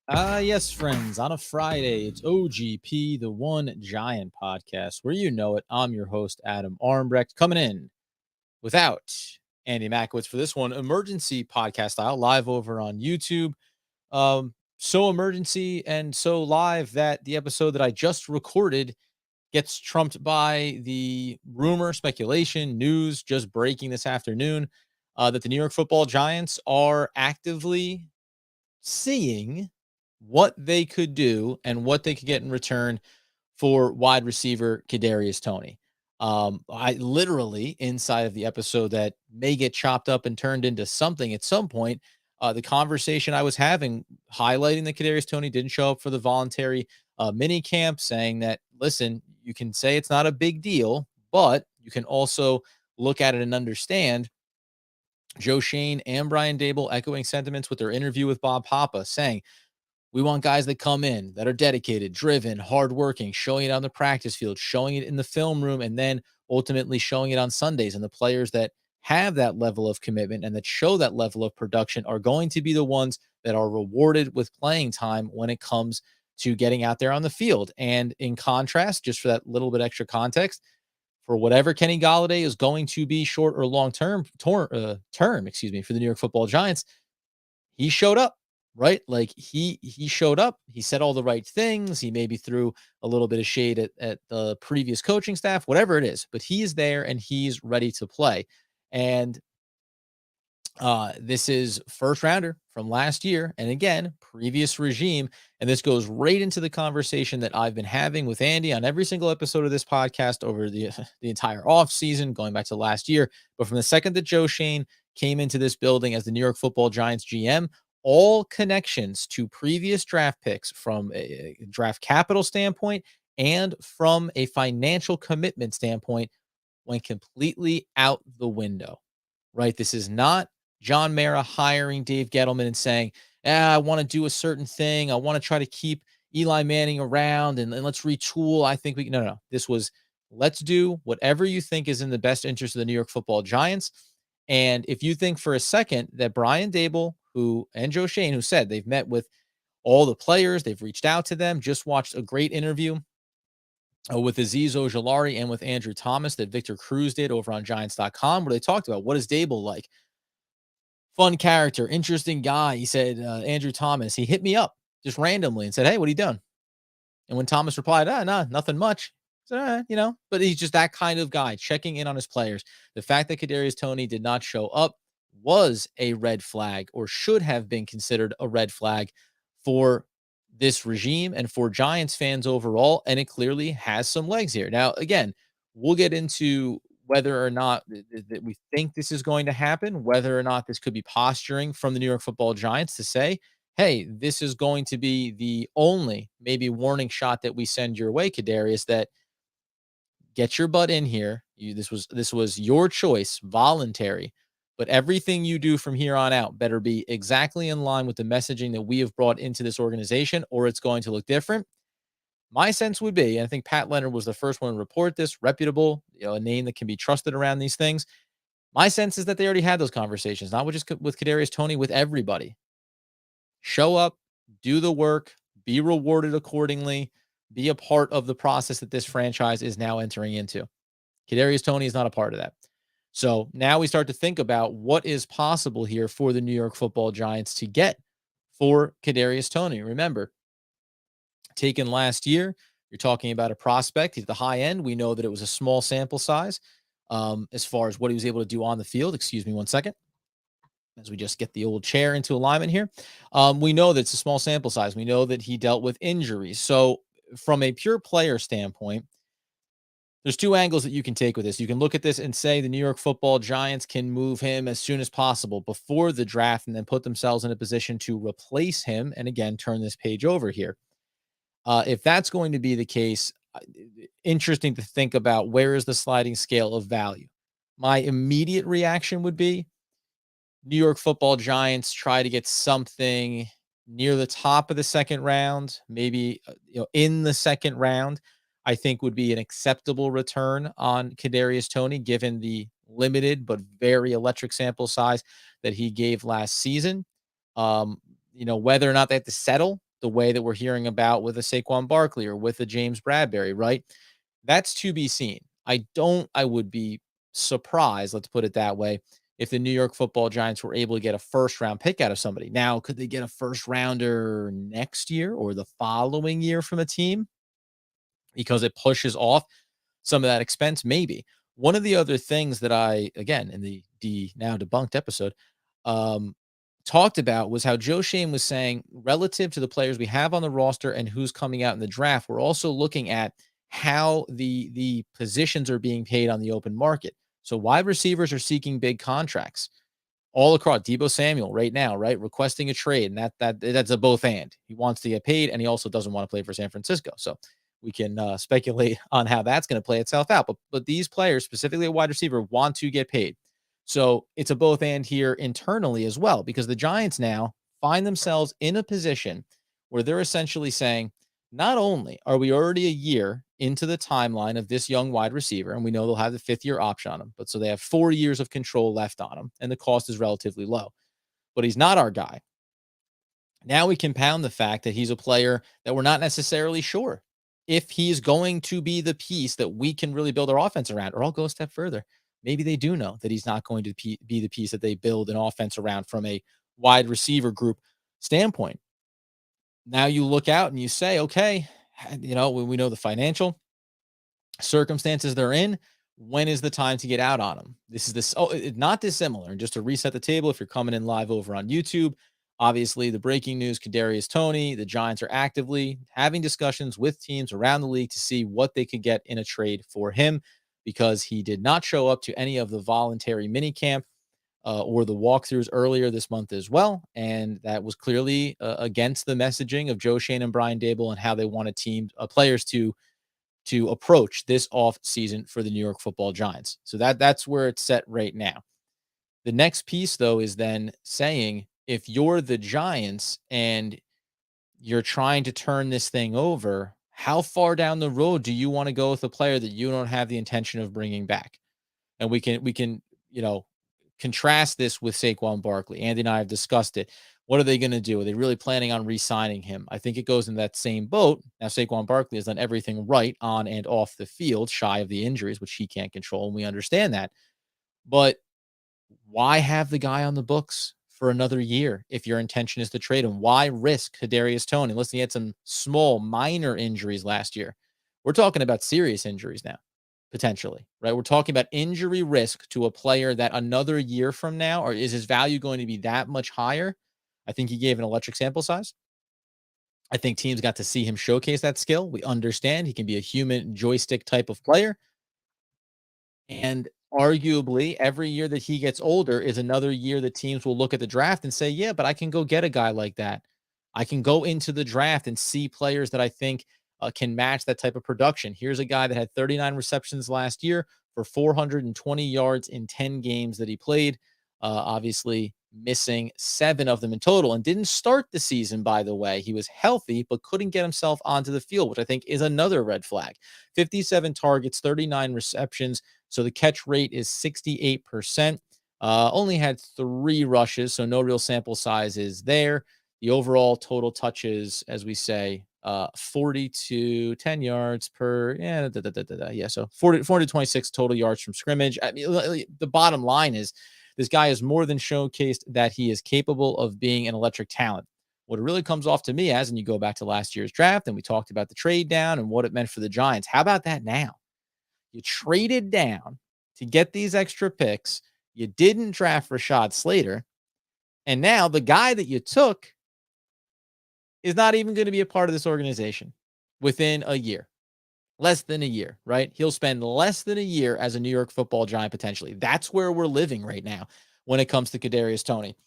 Yes, friends. On a Friday, it's OGP, the One Giant Podcast, where you know it. I'm your host, Adam Armbrecht, coming in without Andy Makowitz for this one, emergency podcast style, live over on YouTube. So emergency and so live that the episode that I just recorded gets trumped by the rumor, speculation, news just breaking this afternoon that the New York Football Giants are actively seeing what they could do and what they could get in return for wide receiver Kadarius Toney. I literally inside of the episode that may get chopped up and turned into something at some point. The conversation I was having, highlighting that Kadarius Toney didn't show up for the voluntary mini camp, saying that listen, you can say it's not a big deal, but you can also look at it and understand Joe Schoen and Brian Dable echoing sentiments with their interview with Bob Papa, saying, we want guys that come in that are dedicated, driven, hardworking, showing it on the practice field, showing it in the film room, and then ultimately showing it on Sundays. And the players that have that level of commitment and that show that level of production are going to be the ones that are rewarded with playing time when it comes to getting out there on the field. And in contrast, just for that little bit extra context, for whatever Kenny Golladay is going to be short or long term, for the New York Football Giants, he showed up, right? Like he showed up. He said all the right things. He maybe threw a little bit of shade at the previous coaching staff, whatever it is, but he's there and he's ready to play. And this is first rounder from last year. And again, previous regime. And this goes right into the conversation that I've been having with Andy on every single episode of this podcast over the entire off season, going back to last year. But from the second that Joe Schoen came into this building as the New York Football Giants GM, all connections to previous draft picks from a draft capital standpoint and from a financial commitment standpoint went completely out the window, right? This is not John Mara hiring Dave Gettleman and saying, I want to do a certain thing. I want to try to keep Eli Manning around and let's retool. I think no. This was, let's do whatever you think is in the best interest of the New York Football Giants. And if you think for a second that Brian Dable, and Joe Schoen, who said they've met with all the players, they've reached out to them, just watched a great interview with Azeez Ojulari and with Andrew Thomas that Victor Cruz did over on Giants.com, where they talked about what is Dable like. Fun character, interesting guy. He said, Andrew Thomas, he hit me up just randomly and said, hey, what are you doing? And when Thomas replied, no, nothing much. Said, but he's just that kind of guy, checking in on his players. The fact that Kadarius Toney did not show up was a red flag, or should have been considered a red flag for this regime and for Giants fans overall. And it clearly has some legs here. Now, again, we'll get into whether or not that we think this is going to happen, whether or not this could be posturing from the New York Football Giants to say, hey, this is going to be the only maybe warning shot that we send your way, Kadarius, that get your butt in here. This was your choice, voluntary, but everything you do from here on out better be exactly in line with the messaging that we have brought into this organization, or it's going to look different. My sense would be, and I think Pat Leonard was the first one to report this, reputable, a name that can be trusted around these things. My sense is that they already had those conversations, not just with Kadarius Toney, with everybody. Show up, do the work, be rewarded accordingly, be a part of the process that this franchise is now entering into. Kadarius Toney is not a part of that. So now we start to think about what is possible here for the New York Football Giants to get for Kadarius Toney. Remember, taken last year, you're talking about a prospect. He's at the high end. We know that it was a small sample size as far as what he was able to do on the field. Excuse me one second, as we just get the old chair into alignment here. We know that it's a small sample size. We know that he dealt with injuries. So from a pure player standpoint, there's two angles that you can take with this. You can look at this and say the New York Football Giants can move him as soon as possible before the draft and then put themselves in a position to replace him. And again, turn this page over here. If that's going to be the case, interesting to think about where is the sliding scale of value. My immediate reaction would be New York Football Giants try to get something near the top of the second round, maybe in the second round. I think would be an acceptable return on Kadarius Toney, given the limited but very electric sample size that he gave last season. Whether or not they have to settle the way that we're hearing about with a Saquon Barkley or with a James Bradbury, right? That's to be seen. I would be surprised, let's put it that way, if the New York Football Giants were able to get a first round pick out of somebody. Now, could they get a first rounder next year or the following year from a team because it pushes off some of that expense? Maybe. One of the other things that I, again, in the now debunked episode, um, talked about was how Joe Schoen was saying, relative to the players we have on the roster and who's coming out in the draft, we're also looking at how the positions are being paid on the open market. So wide receivers are seeking big contracts all across. Debo Samuel right now, right, requesting a trade, and that's a both and. He wants to get paid, and he also doesn't want to play for San Francisco. So we can speculate on how that's going to play itself out. But these players, specifically a wide receiver, want to get paid. So it's a both and here internally as well, because the Giants now find themselves in a position where they're essentially saying, not only are we already a year into the timeline of this young wide receiver, and we know they'll have the fifth-year option on him, but so they have 4 years of control left on him, and the cost is relatively low. But he's not our guy. Now we compound the fact that he's a player that we're not necessarily sure if he's going to be the piece that we can really build our offense around. Or I'll go a step further. Maybe they do know that he's not going to be the piece that they build an offense around from a wide receiver group standpoint. Now you look out and you say, okay, we know the financial circumstances they're in. When is the time to get out on them? This is this. Oh, not dissimilar. And just to reset the table, if you're coming in live over on YouTube, obviously the breaking news: Kadarius Toney. The Giants are actively having discussions with teams around the league to see what they could get in a trade for him, because he did not show up to any of the voluntary mini camp or the walkthroughs earlier this month as well. And that was clearly against the messaging of Joe Schoen and Brian Dable and how they wanted players to approach this off season for the New York Football Giants. So that's where it's set right now. The next piece, though, is then saying, if you're the Giants and you're trying to turn this thing over, how far down the road do you want to go with a player that you don't have the intention of bringing back? And we can contrast this with Saquon Barkley. Andy and I have discussed it. What are they going to do? Are they really planning on re-signing him? I think it goes in that same boat. Now, Saquon Barkley has done everything right on and off the field, shy of the injuries, which he can't control, and we understand that. But why have the guy on the books for another year if your intention is to trade him? Why risk Kadarius Toney? Listen, he had some small, minor injuries last year. We're talking about serious injuries now, potentially, right? We're talking about injury risk to a player that another year from now, or is his value going to be that much higher? I think he gave an electric sample size. I think teams got to see him showcase that skill. We understand he can be a human joystick type of player. And arguably, every year that he gets older is another year that teams will look at the draft and say, yeah, but I can go get a guy like that. I can go into the draft and see players that I think can match that type of production. Here's a guy that had 39 receptions last year for 420 yards in 10 games that he played. Obviously, missing 7 of them in total, and didn't start the season, by the way. He was healthy, but couldn't get himself onto the field, which I think is another red flag. 57 targets, 39 receptions. So the catch rate is 68%. Only had 3 rushes, so no real sample size is there. The overall total touches, as we say, 40 to 10 yards per, so 40 to 26 total yards from scrimmage. I mean, the bottom line is this guy has more than showcased that he is capable of being an electric talent. What it really comes off to me as, and you go back to last year's draft, and we talked about the trade down and what it meant for the Giants. How about that now? You traded down to get these extra picks. You didn't draft Rashad Slater. And now the guy that you took is not even going to be a part of this organization within a year. Less than a year, right? He'll spend less than a year as a New York Football Giant potentially. That's where we're living right now when it comes to Kadarius Toney.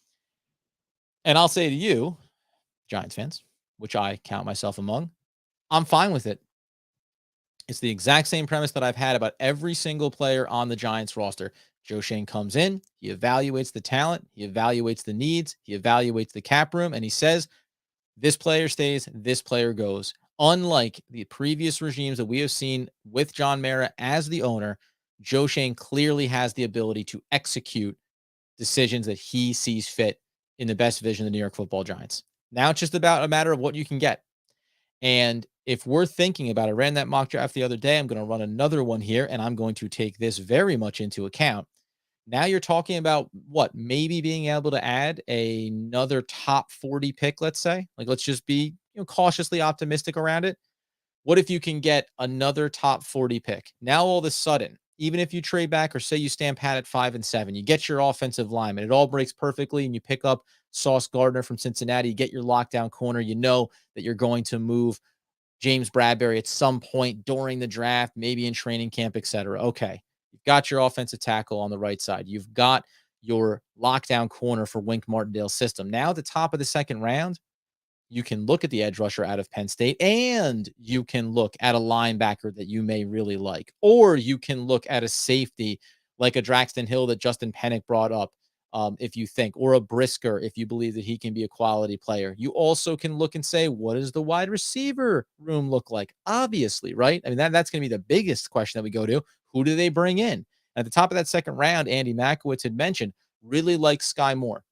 And I'll say to you, Giants fans, which I count myself among, I'm fine with it. It's the exact same premise that I've had about every single player on the Giants roster. Joe Schoen comes in, he evaluates the talent, he evaluates the needs, he evaluates the cap room, and he says, this player stays, this player goes. Unlike the previous regimes that we have seen with John Mara as the owner, Joe Schoen clearly has the ability to execute decisions that he sees fit in the best vision of the New York Football Giants. Now it's just about a matter of what you can get. And if we're thinking about, I ran that mock draft the other day. I'm going to run another one here, and I'm going to take this very much into account. Now you're talking about what? Maybe being able to add another top 40 pick, let's say. Like, let's just be, cautiously optimistic around it. What if you can get another top 40 pick? Now all of a sudden, even if you trade back or say you stand pat at 5 and 7, you get your offensive lineman. It all breaks perfectly, and you pick up Sauce Gardner from Cincinnati. You get your lockdown corner. You know that you're going to move James Bradbury at some point during the draft, maybe in training camp, et cetera. Okay. You've got your offensive tackle on the right side. You've got your lockdown corner for Wink Martindale's system. Now at the top of the second round, you can look at the edge rusher out of Penn State, and you can look at a linebacker that you may really like, or you can look at a safety like a Draxton Hill that Justin Pennick brought up, if you think, or a Brisker if you believe that he can be a quality player. You also can look and say, what does the wide receiver room look like? Obviously, right? I mean, that's going to be the biggest question that we go to. Who do they bring in? At the top of that second round, Andy Makowitz had mentioned really like Sky Moore,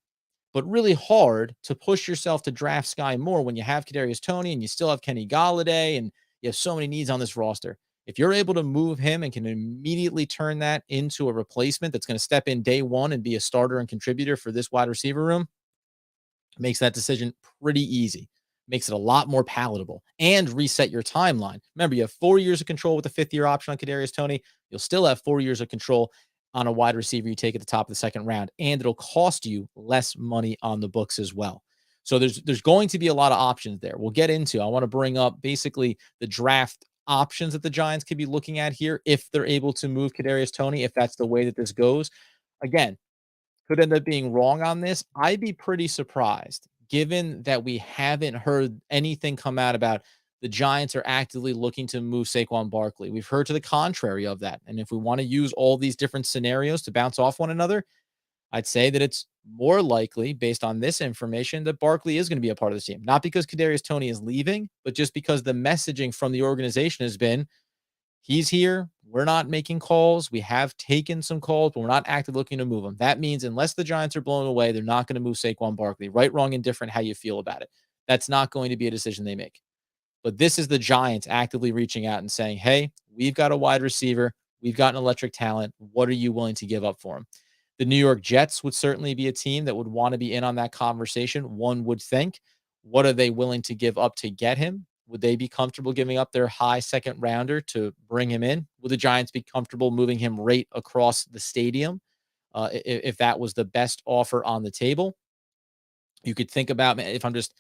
but really hard to push yourself to draft Sky Moore when you have Kadarius Toney and you still have Kenny Galladay and you have so many needs on this roster. If you're able to move him and can immediately turn that into a replacement that's going to step in day one and be a starter and contributor for this wide receiver room, makes that decision pretty easy, makes it a lot more palatable, and reset your timeline. Remember, you have 4 years of control with the fifth-year option on Kadarius Toney. You'll still have 4 years of control on a wide receiver you take at the top of the second round, and it'll cost you less money on the books as well. So there's going to be a lot of options there. We'll get into. I want to bring up basically the draft options that the Giants could be looking at here if they're able to move Kadarius Toney, if that's the way that this goes. Again, could end up being wrong on this. I'd be pretty surprised given that we haven't heard anything come out about the Giants are actively looking to move Saquon Barkley. We've heard to the contrary of that. And if we want to use all these different scenarios to bounce off one another, I'd say that it's more likely, based on this information, that Barkley is going to be a part of the team. Not because Kadarius Toney is leaving, but just because the messaging from the organization has been he's here. We're not making calls. We have taken some calls, but we're not actively looking to move them. That means unless the Giants are blown away, they're not going to move Saquon Barkley. Right, wrong, indifferent, how you feel about it. That's not going to be a decision they make. But this is the Giants actively reaching out and saying, hey, we've got a wide receiver. We've got an electric talent. What are you willing to give up for him? The New York Jets would certainly be a team that would want to be in on that conversation. One would think, what are they willing to give up to get him? Would they be comfortable giving up their high second rounder to bring him in? Would the Giants be comfortable moving him right across the stadium if that was the best offer on the table? You could think about, if I'm just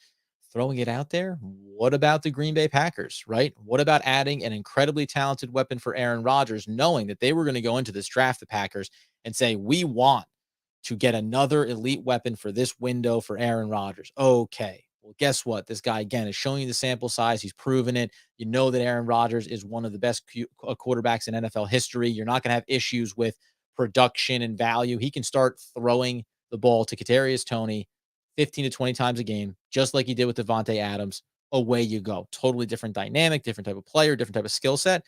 throwing it out there, what about the Green Bay Packers, right? What about adding an incredibly talented weapon for Aaron Rodgers, knowing that they were going to go into this draft, the Packers, and say, we want to get another elite weapon for this window for Aaron Rodgers. Okay. Well, guess what? This guy, again, is showing you the sample size. He's proven it. You know that Aaron Rodgers is one of the best quarterbacks in NFL history. You're not going to have issues with production and value. He can start throwing the ball to Kadarius Toney 15 to 20 times a game, just like he did with Devontae Adams. Away you go. Totally different dynamic, different type of player, different type of skill set.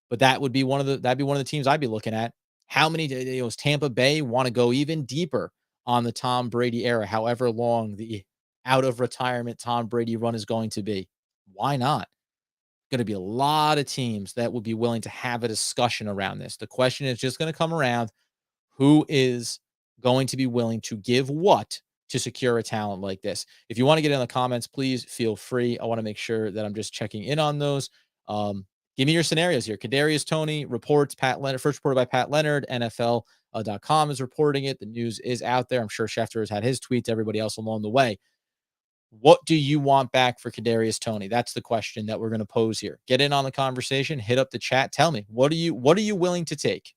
But that'd be one of the teams I'd be looking at. How many does Tampa Bay want to go even deeper on the Tom Brady era, however long the out of retirement Tom Brady run is going to be? Why not? Going to be a lot of teams that would be willing to have a discussion around this. The question is just going to come around, who is going to be willing to give what to secure a talent like this? If you want to get in the comments, please feel free. I want to make sure that I'm just checking in on those. Give me your scenarios here. Kadarius Toney reports, Pat Leonard, first reported by Pat Leonard, NFL.com is reporting it. The news is out there. I'm sure Schefter has had his tweets, everybody else along the way. What do you want back for Kadarius Toney? That's the question that we're going to pose here. Get in on the conversation, hit up the chat. Tell me, what are you willing to take?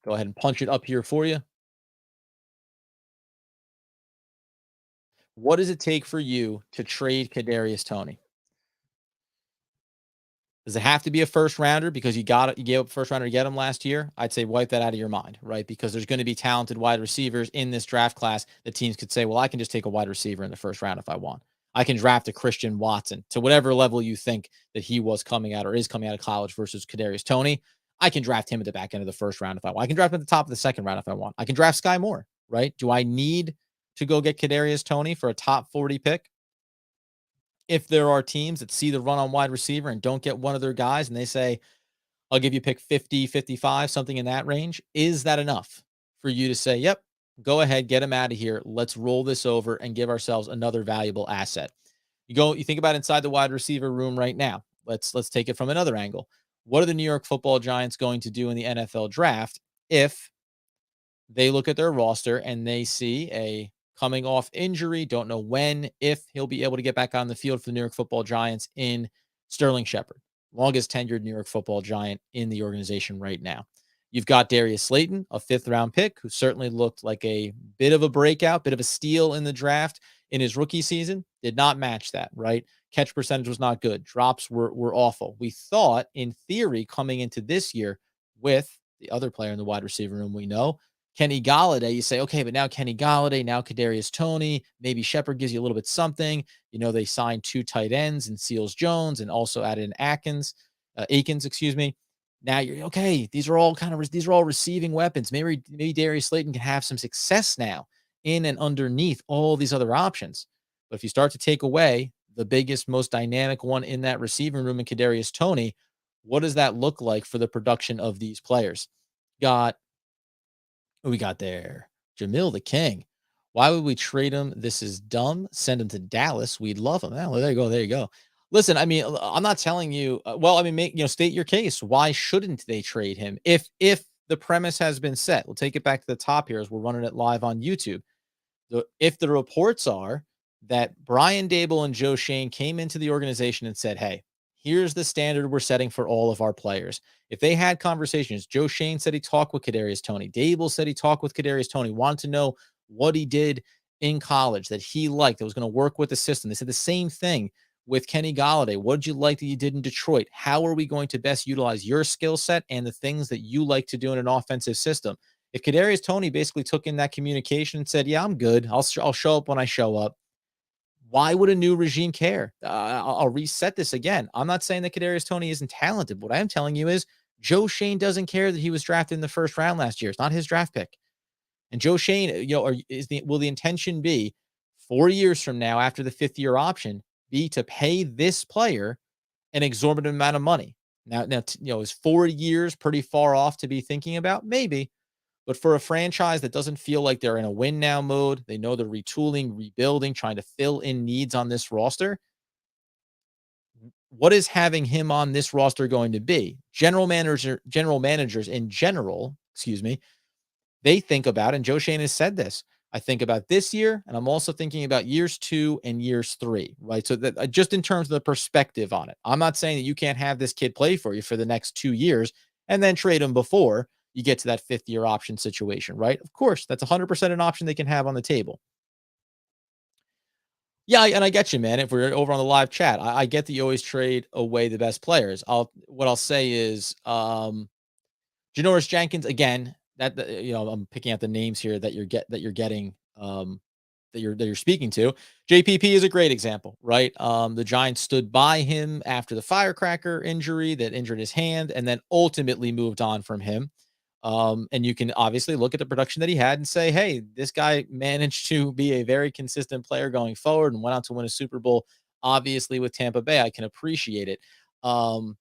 Go ahead and punch it up here for you. What does it take for you to trade Kadarius Toney? Does it have to be a first rounder because you gave up first rounder to get him last year? I'd say wipe that out of your mind, right? Because there's going to be talented wide receivers in this draft class that teams could say, well, I can just take a wide receiver in the first round if I want. I can draft a Christian Watson to whatever level you think that he was coming out or is coming out of college versus Kadarius Toney. I can draft him at the back end of the first round if I want. I can draft him at the top of the second round if I want. I can draft Sky Moore, right? Do I need to go get Kadarius Toney for a top 40 pick. If there are teams that see the run on wide receiver and don't get one of their guys and they say, I'll give you pick 50, 55, something in that range, is that enough for you to say, yep, go ahead, get him out of here. Let's roll this over and give ourselves another valuable asset. You think about inside the wide receiver room right now. Let's take it from another angle. What are the New York Football Giants going to do in the NFL draft if they look at their roster and they see a coming off injury, don't know when, if he'll be able to get back on the field for the New York Football Giants in Sterling Shepard, longest tenured New York Football Giant in the organization right now. You've got Darius Slayton, a 5th-round pick, who certainly looked like a bit of a breakout, bit of a steal in the draft in his rookie season. Did not match that, right? Catch percentage was not good. Drops were awful. We thought, in theory, coming into this year with the other player in the wide receiver room we know, Kenny Golladay, you say, okay, but now Kenny Golladay, now Kadarius Toney, maybe Shepard gives you a little bit something. They signed 2 tight ends and Seals Jones and also added in Akins, excuse me. Now you're okay. These are all receiving weapons. Maybe Darius Slayton can have some success now in and underneath all these other options. But if you start to take away the biggest, most dynamic one in that receiving room in Kadarius Toney, what does that look like for the production of these players? Got Who we got there? Jamil the King. Why would we trade him? This is dumb. Send him to Dallas. We'd love him. Well, there you go. There you go. Listen, I mean, I'm not telling you. State your case. Why shouldn't they trade him? If the premise has been set, we'll take it back to the top here as we're running it live on YouTube. If the reports are that Brian Dable and Joe Schoen came into the organization and said, hey, here's the standard we're setting for all of our players. If they had conversations, Joe Schoen said he talked with Kadarius Toney. Dable said he talked with Kadarius Toney, wanted to know what he did in college that he liked, that was going to work with the system. They said the same thing with Kenny Golladay. What did you like that you did in Detroit? How are we going to best utilize your skill set and the things that you like to do in an offensive system? If Kadarius Toney basically took in that communication and said, yeah, I'm good. I'll show up when I show up. Why would a new regime care? I'll reset this again. I'm not saying that Kadarius Toney isn't talented. What I am telling you is Joe Schoen doesn't care that he was drafted in the 1st round last year. It's not his draft pick. And Joe Schoen, will the intention be 4 years from now, after the 5th-year option, be to pay this player an exorbitant amount of money? Now, is 4 years pretty far off to be thinking about? Maybe. But for a franchise that doesn't feel like they're in a win now mode, they know they're retooling, rebuilding, trying to fill in needs on this roster. What is having him on this roster going to be? General managers in general, they think about, and Joe Schoen has said this, I think about this year, and I'm also thinking about years 2 and years 3, right? So that just in terms of the perspective on it, I'm not saying that you can't have this kid play for you for the next 2 years and then trade him before you get to that 5th-year option situation, right? Of course, that's 100% an option they can have on the table. Yeah, and I get you, man. If we're over on the live chat, I get that you always trade away the best players. What I'll say is, Janoris Jenkins again. I'm picking out the names here that you're getting, that you're speaking to. JPP is a great example, right? The Giants stood by him after the firecracker injury that injured his hand, and then ultimately moved on from him. And you can obviously look at the production that he had and say, hey, this guy managed to be a very consistent player going forward and went on to win a Super Bowl. Obviously, with Tampa Bay, I can appreciate it. When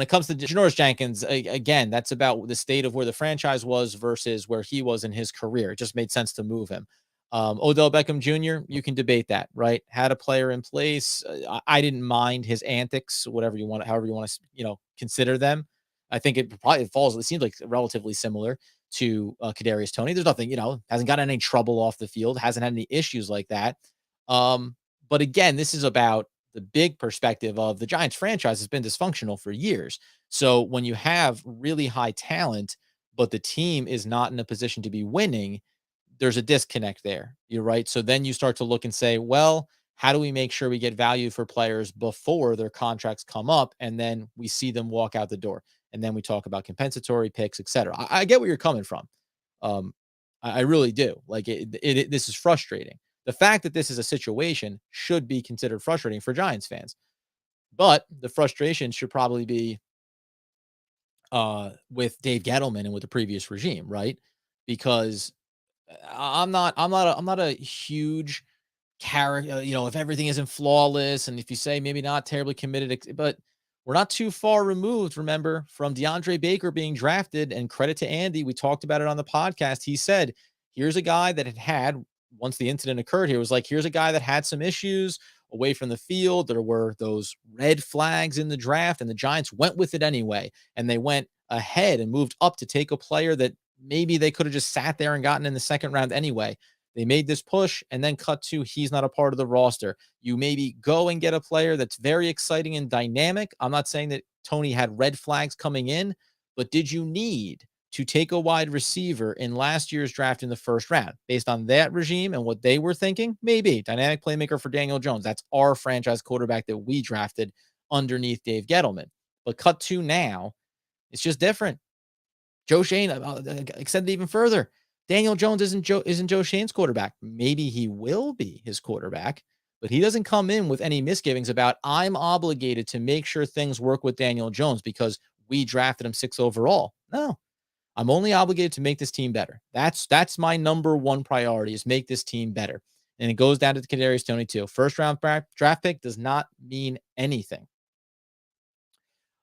it comes to Janoris Jenkins, again, that's about the state of where the franchise was versus where he was in his career. It just made sense to move him. Odell Beckham Jr., you can debate that, right? Had a player in place. I didn't mind his antics, however you want to, consider them. I think it seems like relatively similar to Kadarius Toney. There's nothing, hasn't got any trouble off the field, hasn't had any issues like that. But again, this is about the big perspective of the Giants franchise has been dysfunctional for years. So when you have really high talent, but the team is not in a position to be winning, there's a disconnect there. You're right. So then you start to look and say, well, how do we make sure we get value for players before their contracts come up? And then we see them walk out the door. And then we talk about compensatory picks, et cetera. I get where you're coming from. Um, I really do. Like this is frustrating. The fact that this is a situation should be considered frustrating for Giants fans, but the frustration should probably be with Dave Gettleman and with the previous regime, right? Because I'm not a huge character, if everything isn't flawless and if you say maybe not terribly committed, but we're not too far removed, remember, from DeAndre Baker being drafted. And credit to Andy, we talked about it on the podcast. He said, here's a guy that had, once the incident occurred here, was like, here's a guy that had some issues away from the field. There were those red flags in the draft, and the Giants went with it anyway. And they went ahead and moved up to take a player that maybe they could have just sat there and gotten in the second round anyway. They made this push and then cut to he's not a part of the roster. You maybe go and get a player that's very exciting and dynamic. I'm not saying that Toney had red flags coming in, but did you need to take a wide receiver in last year's draft in the first round based on that regime and what they were thinking? Maybe dynamic playmaker for Daniel Jones. That's our franchise quarterback that we drafted underneath Dave Gettleman. But cut to now, it's just different. Joe Schoen extended even further. Daniel Jones isn't Joe Schoen's quarterback. Maybe he will be his quarterback, but he doesn't come in with any misgivings about I'm obligated to make sure things work with Daniel Jones because we drafted him 6 overall. No, I'm only obligated to make this team better. That's my number one priority is make this team better. And it goes down to the Kadarius Toney too. First round draft pick does not mean anything.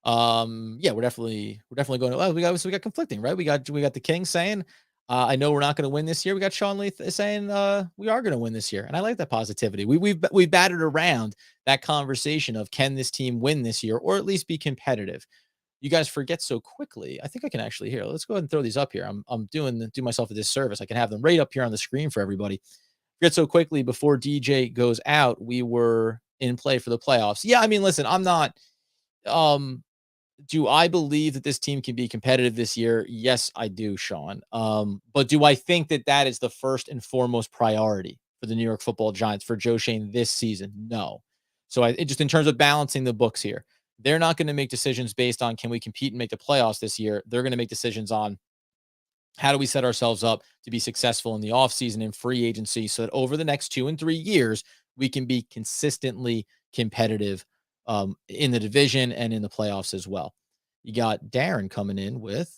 Yeah, we're definitely going. Oh, we got conflicting, right? We got the King saying, I know we're not going to win this year. We got Sean Lee saying we are going to win this year, and I like that positivity. We've batted around that conversation of can this team win this year or at least be competitive. You guys forget so quickly. I think I can actually hear. Let's go ahead and throw these up here. I'm do myself a disservice. I can have them right up here on the screen for everybody. Forget so quickly before DJ goes out. We were in play for the playoffs. Yeah, I mean, listen, I'm not. Do I believe that this team can be competitive this year? Yes, I do, Sean. But do I think that that is the first and foremost priority for the New York Football Giants for Joe Schoen this season? No. So just in terms of balancing the books here, they're not going to make decisions based on can we compete and make the playoffs this year. They're going to make decisions on how do we set ourselves up to be successful in the offseason and free agency so that over the next 2 and 3 years, we can be consistently competitive in the division and in the playoffs as well. You got Darren coming in with,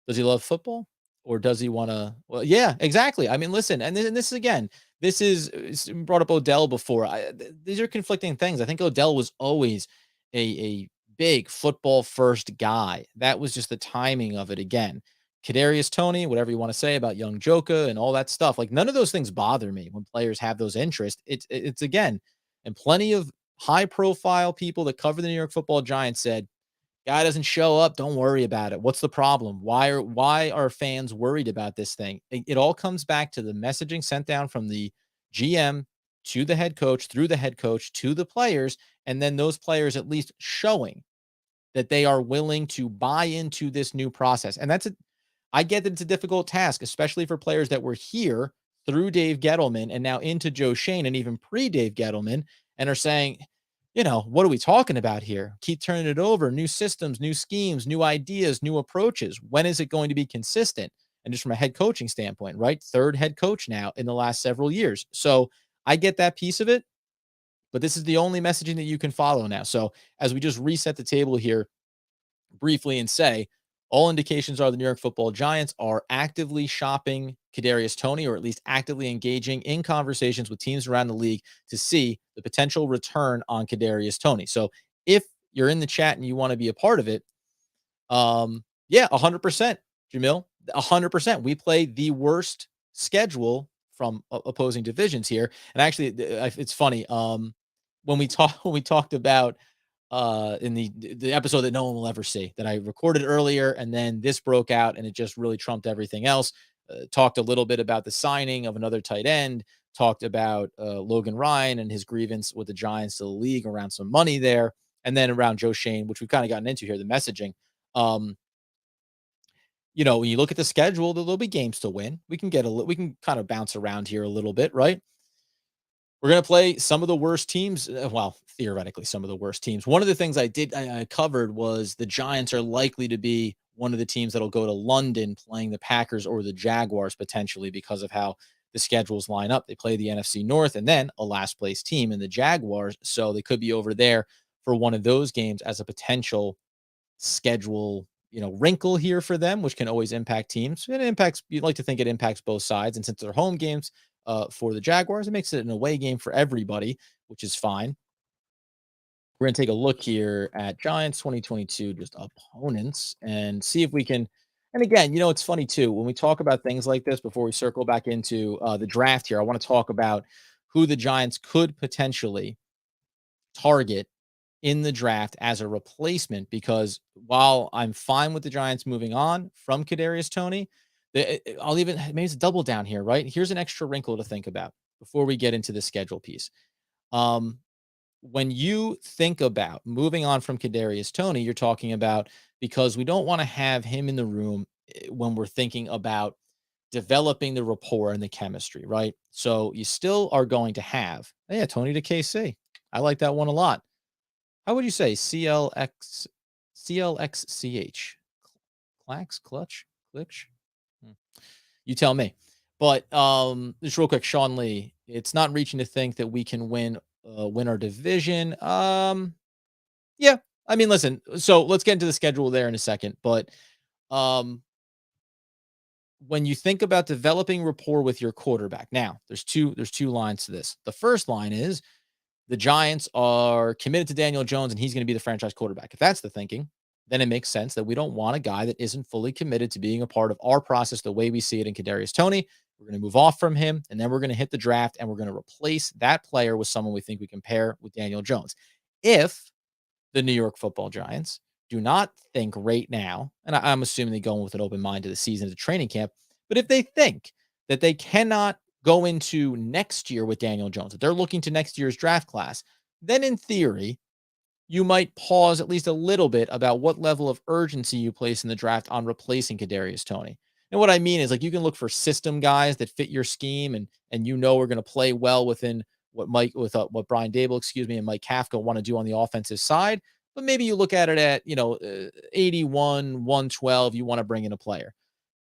does he love football or does he want to? Well, yeah, exactly. I mean, listen, and this is again, this is brought up Odell before. These are conflicting things. I think Odell was always a big football first guy. That was just the timing of it again. Kadarius Toney, whatever you want to say about young Joka and all that stuff. Like none of those things bother me when players have those interests. It's again, and plenty of high profile people that cover the New York Football Giants said, guy doesn't show up, don't worry about it. What's the problem? Why are fans worried about this thing? It all comes back to the messaging sent down from the GM to the head coach, through the head coach to the players, and then those players at least showing that they are willing to buy into this new process. And I get that it's a difficult task, especially for players that were here through Dave Gettleman and now into Joe Schoen and even pre-Dave Gettleman and are saying, what are we talking about here? Keep turning it over. New systems, new schemes, new ideas, new approaches. When is it going to be consistent? And just from a head coaching standpoint, right? Third head coach now in the last several years. So I get that piece of it, but this is the only messaging that you can follow now. So as we just reset the table here briefly and say, all indications are the New York Football Giants are actively shopping Kadarius Toney, or at least actively engaging in conversations with teams around the league to see the potential return on Kadarius Toney. So if you're in the chat and you want to be a part of it, yeah, 100%, Jamil, 100%. We play the worst schedule from opposing divisions here. And actually, it's funny. When we talked about in the episode that no one will ever see that I recorded earlier, and then this broke out and it just really trumped everything else. Talked a little bit about the signing of another tight end, talked about Logan Ryan and his grievance with the Giants to the league around some money there, and then around Joe Schoen, which we've kind of gotten into here, the messaging. When you look at the schedule, there'll be games to win. We can kind of bounce around here a little bit, right? We're going to play some of the worst teams. Well, theoretically, some of the worst teams. One of the things I covered was the Giants are likely to be one of the teams that'll go to London playing the Packers or the Jaguars potentially because of how the schedules line up. They play the NFC North and then a last place team in the Jaguars. So they could be over there for one of those games as a potential schedule, wrinkle here for them, which can always impact teams. It impacts, you'd like to think it impacts both sides. And since they're home games for the Jaguars, it makes it an away game for everybody, which is fine. We're going to take a look here at Giants 2022, just opponents, and see if we can. And again, it's funny too, when we talk about things like this, before we circle back into the draft here, I want to talk about who the Giants could potentially target in the draft as a replacement, because while I'm fine with the Giants moving on from Kadarius Toney, I'll even maybe it's a double down here, right? Here's an extra wrinkle to think about before we get into the schedule piece. Um, when you think about moving on from Kadarius Toney, you're talking about, because we don't want to have him in the room when we're thinking about developing the rapport and the chemistry, right? So you still are going to have, yeah, Tony to KC. I like that one a lot. How would you say CLXCH? Clax, clutch, glitch? Hmm. You tell me. But just real quick, Sean Lee, it's not reaching to think that we can win our division. Yeah. I mean, listen, so let's get into the schedule there in a second. But um when you think about developing rapport with your quarterback, now there's two lines to this. The first line is the Giants are committed to Daniel Jones and he's going to be the franchise quarterback. If that's the thinking, then it makes sense that we don't want a guy that isn't fully committed to being a part of our process the way we see it in Kadarius Toney. We're going to move off from him, and then we're going to hit the draft and we're going to replace that player with someone we think we can pair with Daniel Jones. If the New York Football Giants do not think right now, and I'm assuming they go in with an open mind to the season, to training camp, but if they think that they cannot go into next year with Daniel Jones, that they're looking to next year's draft class, then in theory, you might pause at least a little bit about what level of urgency you place in the draft on replacing Kadarius Toney. And what I mean is, like, you can look for system guys that fit your scheme and are going to play well within what Brian Dable, and Mike Kafka want to do on the offensive side. But maybe you look at it at 81, 112. You want to bring in a player.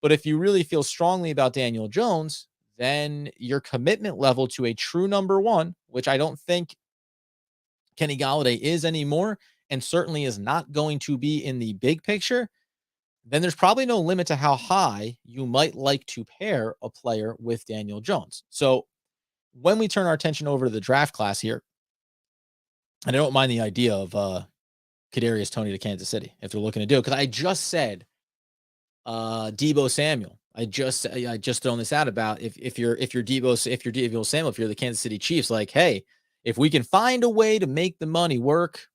But if you really feel strongly about Daniel Jones, then your commitment level to a true number one, which I don't think Kenny Golladay is anymore, and certainly is not going to be in the big picture, then there's probably no limit to how high you might like to pair a player with Daniel Jones. So when we turn our attention over to the draft class here, and I don't mind the idea of Kadarius Toney to Kansas City if they're looking to do it, because I just said Deebo Samuel. I just thrown this out about if you're Deebo Samuel, if you're the Kansas City Chiefs, like, hey, if we can find a way to make the money work,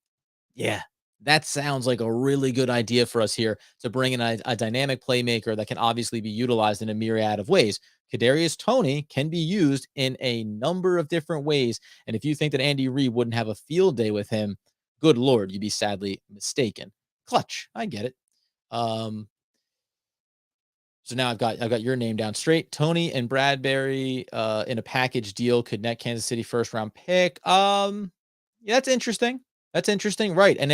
yeah, that sounds like a really good idea for us here to bring in a dynamic playmaker that can obviously be utilized in a myriad of ways. Kadarius Toney can be used in a number of different ways. And if you think that Andy Reid wouldn't have a field day with him, good Lord, you'd be sadly mistaken. Clutch. I get it. So now I've got your name down straight. Toney and Bradbury in a package deal could net Kansas City first round pick. Yeah, that's interesting. That's interesting, right? And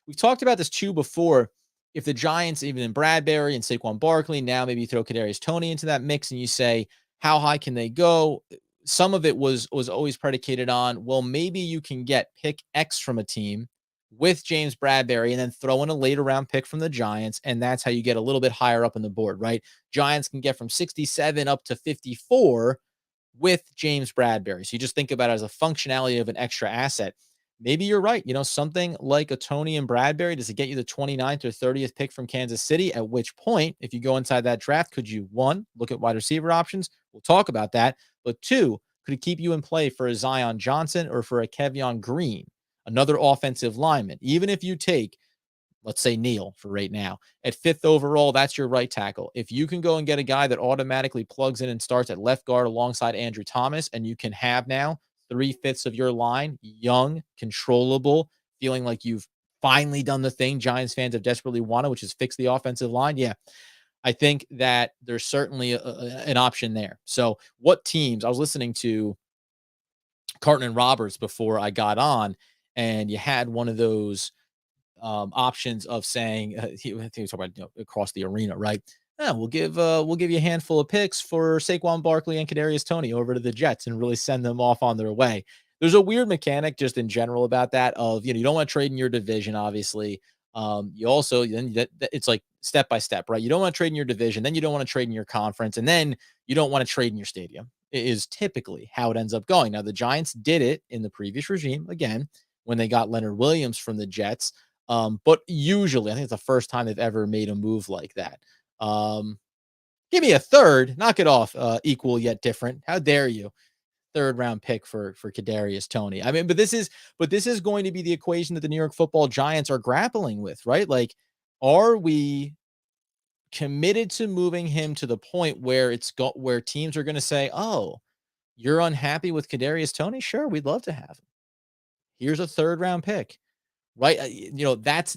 we've talked about this too before. If the Giants, even in Bradbury and Saquon Barkley, now maybe you throw Kadarius Toney into that mix, and you say, how high can they go? Some of it was always predicated on, well, maybe you can get pick X from a team with James Bradbury and then throw in a later round pick from the Giants. And that's how you get a little bit higher up on the board, right? Giants can get from 67 up to 54 with James Bradbury. So you just think about it as a functionality of an extra asset. Maybe you're right. Something like a Toney and Bradbury, does it get you the 29th or 30th pick from Kansas City? At which point, if you go inside that draft, could you, one, look at wide receiver options? We'll talk about that. But two, could it keep you in play for a Zion Johnson or for a Kevion Green, another offensive lineman? Even if you take, let's say, Neal for right now at 5th overall, that's your right tackle. If you can go and get a guy that automatically plugs in and starts at left guard alongside Andrew Thomas, and you can have now 3/5 of your line young, controllable, feeling like you've finally done the thing Giants fans have desperately wanted, which is fix the offensive line. Yeah, I think that there's certainly an option there. So what teams, I was listening to Carton and Roberts before I got on, and you had one of those options of saying, I think he was talking about, across the arena, right? Yeah, we'll give you a handful of picks for Saquon Barkley and Kadarius Toney over to the Jets and really send them off on their way. There's a weird mechanic just in general about that of, you don't want to trade in your division, obviously. You also then it's like step by step, right? You don't want to trade in your division, then you don't want to trade in your conference, and then you don't want to trade in your stadium. It is typically how it ends up going. Now, the Giants did it in the previous regime again when they got Leonard Williams from the Jets. But usually, I think it's the first time they've ever made a move like that. Give me a third, knock it off. Equal yet different. How dare you? Third round pick for Kadarius Toney. I mean, but this is going to be the equation that the New York Football Giants are grappling with, right? Like, are we committed to moving him to the point where where teams are going to say, "Oh, you're unhappy with Kadarius Toney? Sure, we'd love to have him. Here's a third round pick." Right? That's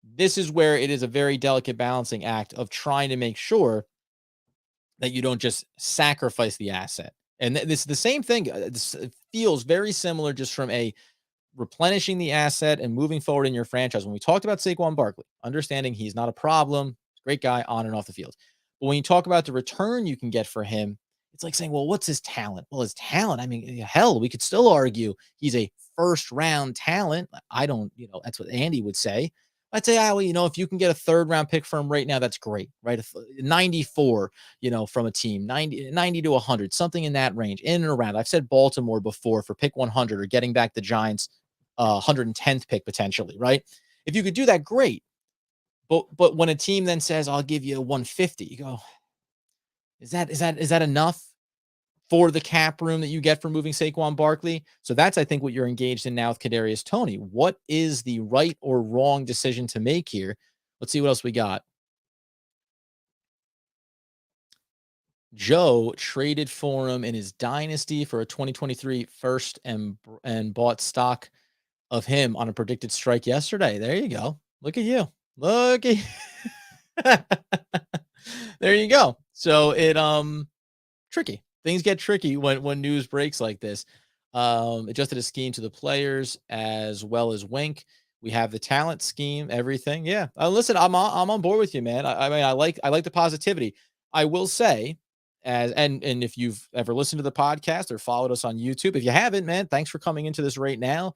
this is where it is a very delicate balancing act of trying to make sure that you don't just sacrifice the asset. And this is the same thing. This feels very similar just from a replenishing the asset and moving forward in your franchise. When we talked about Saquon Barkley, understanding he's not a problem, great guy on and off the field. But when you talk about the return you can get for him, it's like saying, well, what's his talent? Well, his talent, I mean, hell, we could still argue he's a first round talent. I don't, that's what Andy would say. I'd say, well, if you can get a third round pick for him right now, that's great, right? If 94, from a team, 90 to 100, something in that range, in and around. I've said Baltimore before for pick 100 or getting back the Giants 110th pick potentially, right? If you could do that, great. But when a team then says, I'll give you 150, you go, is that enough for the cap room that you get for moving Saquon Barkley? So that's, I think, what you're engaged in now with Kadarius Toney. What is the right or wrong decision to make here? Let's see what else we got. Joe traded for him in his dynasty for a 2023 first and bought stock of him on a predicted strike yesterday. There you go. Look at you. Look at there you go. So tricky. Things get tricky when news breaks like this. Adjusted a scheme to the players as well as Wink. We have the talent scheme, everything. Yeah. Listen, I'm on board with you, man. I mean, I like the positivity. I will say, and if you've ever listened to the podcast or followed us on YouTube, if you haven't, man, thanks for coming into this right now.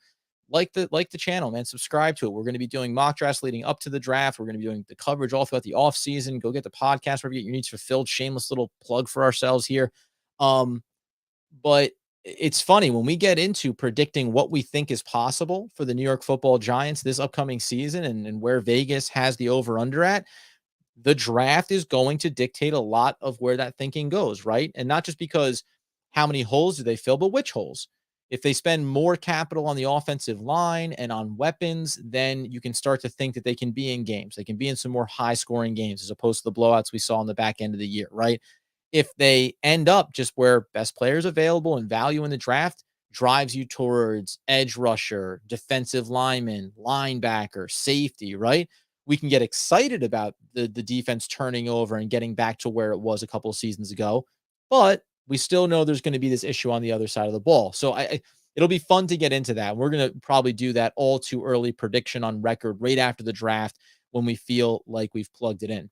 Like the channel, man. Subscribe to it. We're going to be doing mock drafts leading up to the draft. We're going to be doing the coverage all throughout the off season. Go get the podcast wherever you get your needs fulfilled. Shameless little plug for ourselves here. But it's funny when we get into predicting what we think is possible for the New York Football Giants this upcoming season and where Vegas has the over under at. The draft is going to dictate a lot of where that thinking goes, right? And not just because how many holes do they fill, but which holes. If they spend more capital on the offensive line and on weapons, then you can start to think that they can be in games. They can be in some more high scoring games as opposed to the blowouts we saw in the back end of the year, right? If they end up just where best players available and value in the draft drives you towards edge rusher, defensive lineman, linebacker, safety, right? We can get excited about the defense turning over and getting back to where it was a couple of seasons ago. But we still know there's going to be this issue on the other side of the ball. So it'll be fun to get into that. We're going to probably do that all too early prediction on record right after the draft when we feel like we've plugged it in.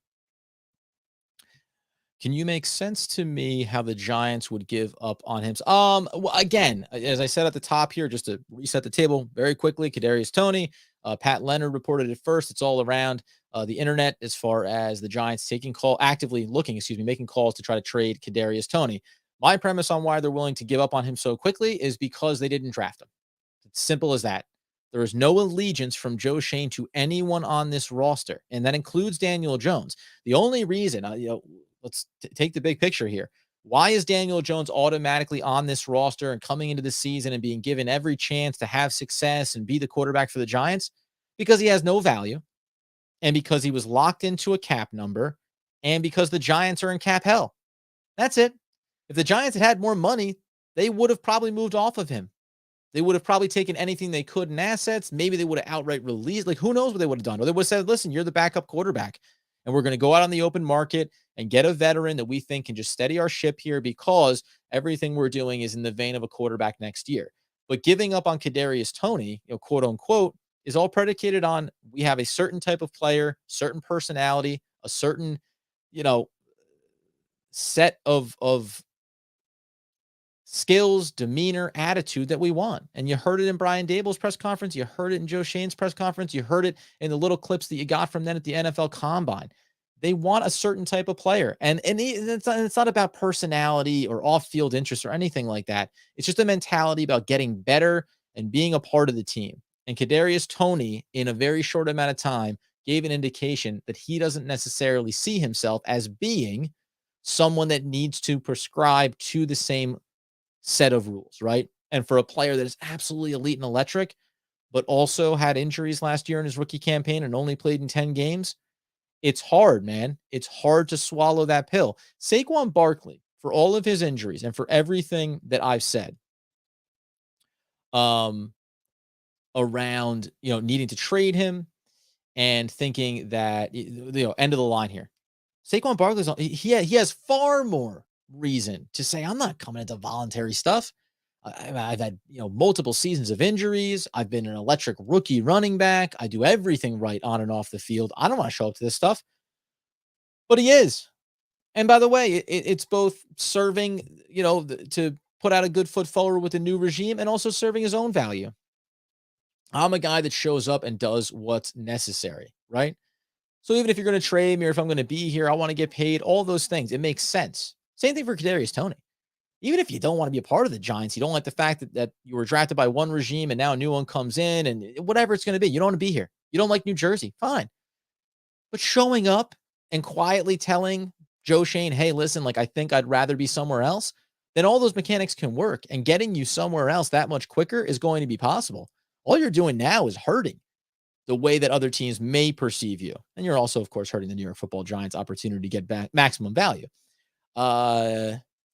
Can you make sense to me how the Giants would give up on him? Well, again, as I said at the top here, just to reset the table very quickly, Kadarius Toney, Pat Leonard reported it first. It's all around the internet as far as the Giants making calls to try to trade Kadarius Toney. My premise on why they're willing to give up on him so quickly is because they didn't draft him. It's simple as that. There is no allegiance from Joe Schoen to anyone on this roster, and that includes Daniel Jones. The only reason, let's take the big picture here. Why is Daniel Jones automatically on this roster and coming into the season and being given every chance to have success and be the quarterback for the Giants? Because he has no value, and because he was locked into a cap number, and because the Giants are in cap hell. That's it. If the Giants had more money, they would have probably moved off of him. They would have probably taken anything they could in assets. Maybe they would have outright released. Like, who knows what they would have done? Or they would have said, listen, you're the backup quarterback, and we're going to go out on the open market and get a veteran that we think can just steady our ship here because everything we're doing is in the vein of a quarterback next year. But giving up on Kadarius Toney, quote unquote, is all predicated on we have a certain type of player, certain personality, a certain, set of skills, demeanor, attitude that we want. And you heard it in Brian Dable's press conference. You heard it in Joe Schoen's press conference. You heard it in the little clips that you got from them at the NFL Combine. They want a certain type of player. And it's not about personality or off-field interest or anything like that. It's just a mentality about getting better and being a part of the team. And Kadarius Toney, in a very short amount of time, gave an indication that he doesn't necessarily see himself as being someone that needs to prescribe to the same set of rules, right? And for a player that is absolutely elite and electric, but also had injuries last year in his rookie campaign and only played in 10 games, it's hard, man. It's hard to swallow that pill. Saquon Barkley, for all of his injuries and for everything that I've said, um, around, needing to trade him and thinking that, end of the line here. Saquon Barkley's he has far more reason to say, I'm not coming into voluntary stuff. I've had, multiple seasons of injuries. I've been an electric rookie running back. I do everything right on and off the field. I don't want to show up to this stuff, but he is. And by the way, it's both serving, to put out a good foot forward with the new regime and also serving his own value. I'm a guy that shows up and does what's necessary, right? So even if you're going to trade me or if I'm going to be here, I want to get paid, all those things. It makes sense. Same thing for Kadarius Toney. Even if you don't want to be a part of the Giants, you don't like the fact that you were drafted by one regime and now a new one comes in and whatever it's going to be, you don't want to be here. You don't like New Jersey. Fine. But showing up and quietly telling Joe Schoen, hey, listen, I think I'd rather be somewhere else, then all those mechanics can work. And getting you somewhere else that much quicker is going to be possible. All you're doing now is hurting the way that other teams may perceive you. And you're also, of course, hurting the New York Football Giants' opportunity to get back maximum value.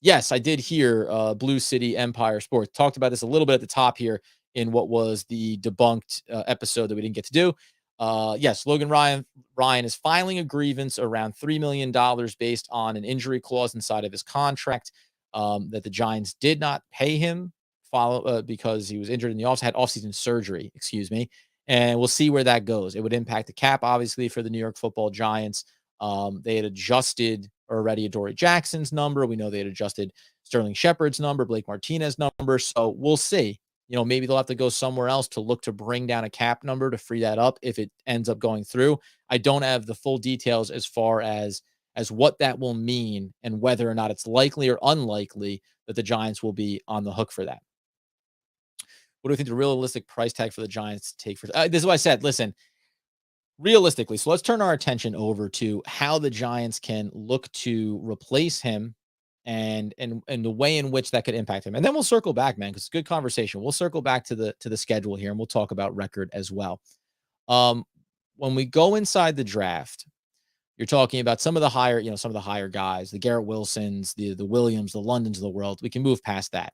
Yes, I did hear Blue City Empire Sports talked about this a little bit at the top here in what was the debunked episode that we didn't get to do. Yes, Logan Ryan is filing a grievance around $3 million based on an injury clause inside of his contract that the Giants did not pay him because he was injured in the had offseason surgery, and we'll see where that goes. It would impact the cap, obviously, for the New York Football Giants. They had adjusted already Adoree Jackson's number. We know they had adjusted Sterling Shepard's number, Blake Martinez's number. So we'll see. Maybe they'll have to go somewhere else to look to bring down a cap number to free that up if it ends up going through. I don't have the full details as far as what that will mean and whether or not it's likely or unlikely that the Giants will be on the hook for that. What do you think the realistic price tag for the Giants take for this is what I said. Listen, realistically, so let's turn our attention over to how the Giants can look to replace him and the way in which that could impact him. And then we'll circle back, man, because it's a good conversation. We'll circle back to the schedule here and we'll talk about record as well. When we go inside the draft, you're talking about some of the higher guys, the Garrett Wilsons, the Williams, the Londons of the world. We can move past that.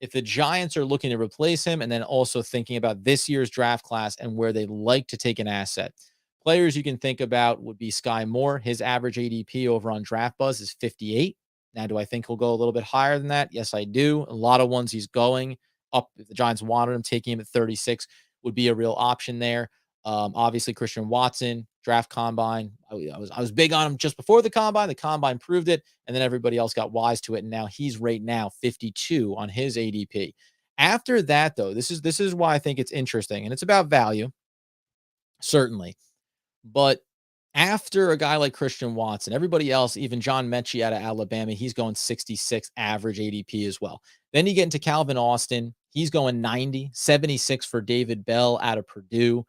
If the Giants are looking to replace him and then also thinking about this year's draft class and where they like to take an asset, players you can think about would be Sky Moore. His average ADP over on Draft Buzz is 58. Now, do I think he'll go a little bit higher than that? Yes, I do. A lot of ones he's going up. If the Giants wanted him, taking him at 36 would be a real option there. Obviously, Christian Watson, draft combine. I was big on him just before the combine. The combine proved it, and then everybody else got wise to it. And now he's right now 52 on his ADP. After that, though, this is why I think it's interesting, and it's about value, certainly. But after a guy like Christian Watson, everybody else, even John Mechie out of Alabama, he's going 66 average ADP as well. Then you get into Calvin Austin. He's going 90, 76 for David Bell out of Purdue.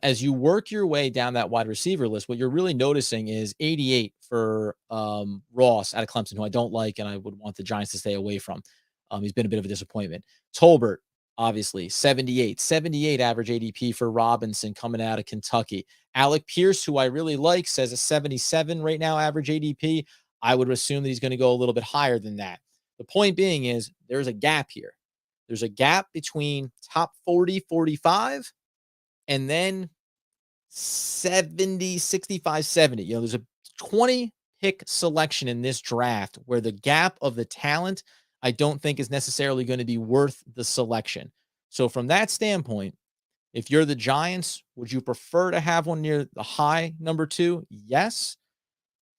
As you work your way down that wide receiver list, what you're really noticing is 88 for Ross out of Clemson, who I don't like and I would want the Giants to stay away from. He's been a bit of a disappointment. Tolbert, obviously, 78 average ADP for Robinson coming out of Kentucky. Alec Pierce, who I really like, says a 77 right now average ADP. I would assume that he's going to go a little bit higher than that. The point being is there's a gap here. There's a gap between top 40, 45 and then 70, 65, 70. There's a 20 pick selection in this draft where the gap of the talent I don't think is necessarily going to be worth the selection. So from that standpoint, if you're the Giants, would you prefer to have one near the high number 2? Yes.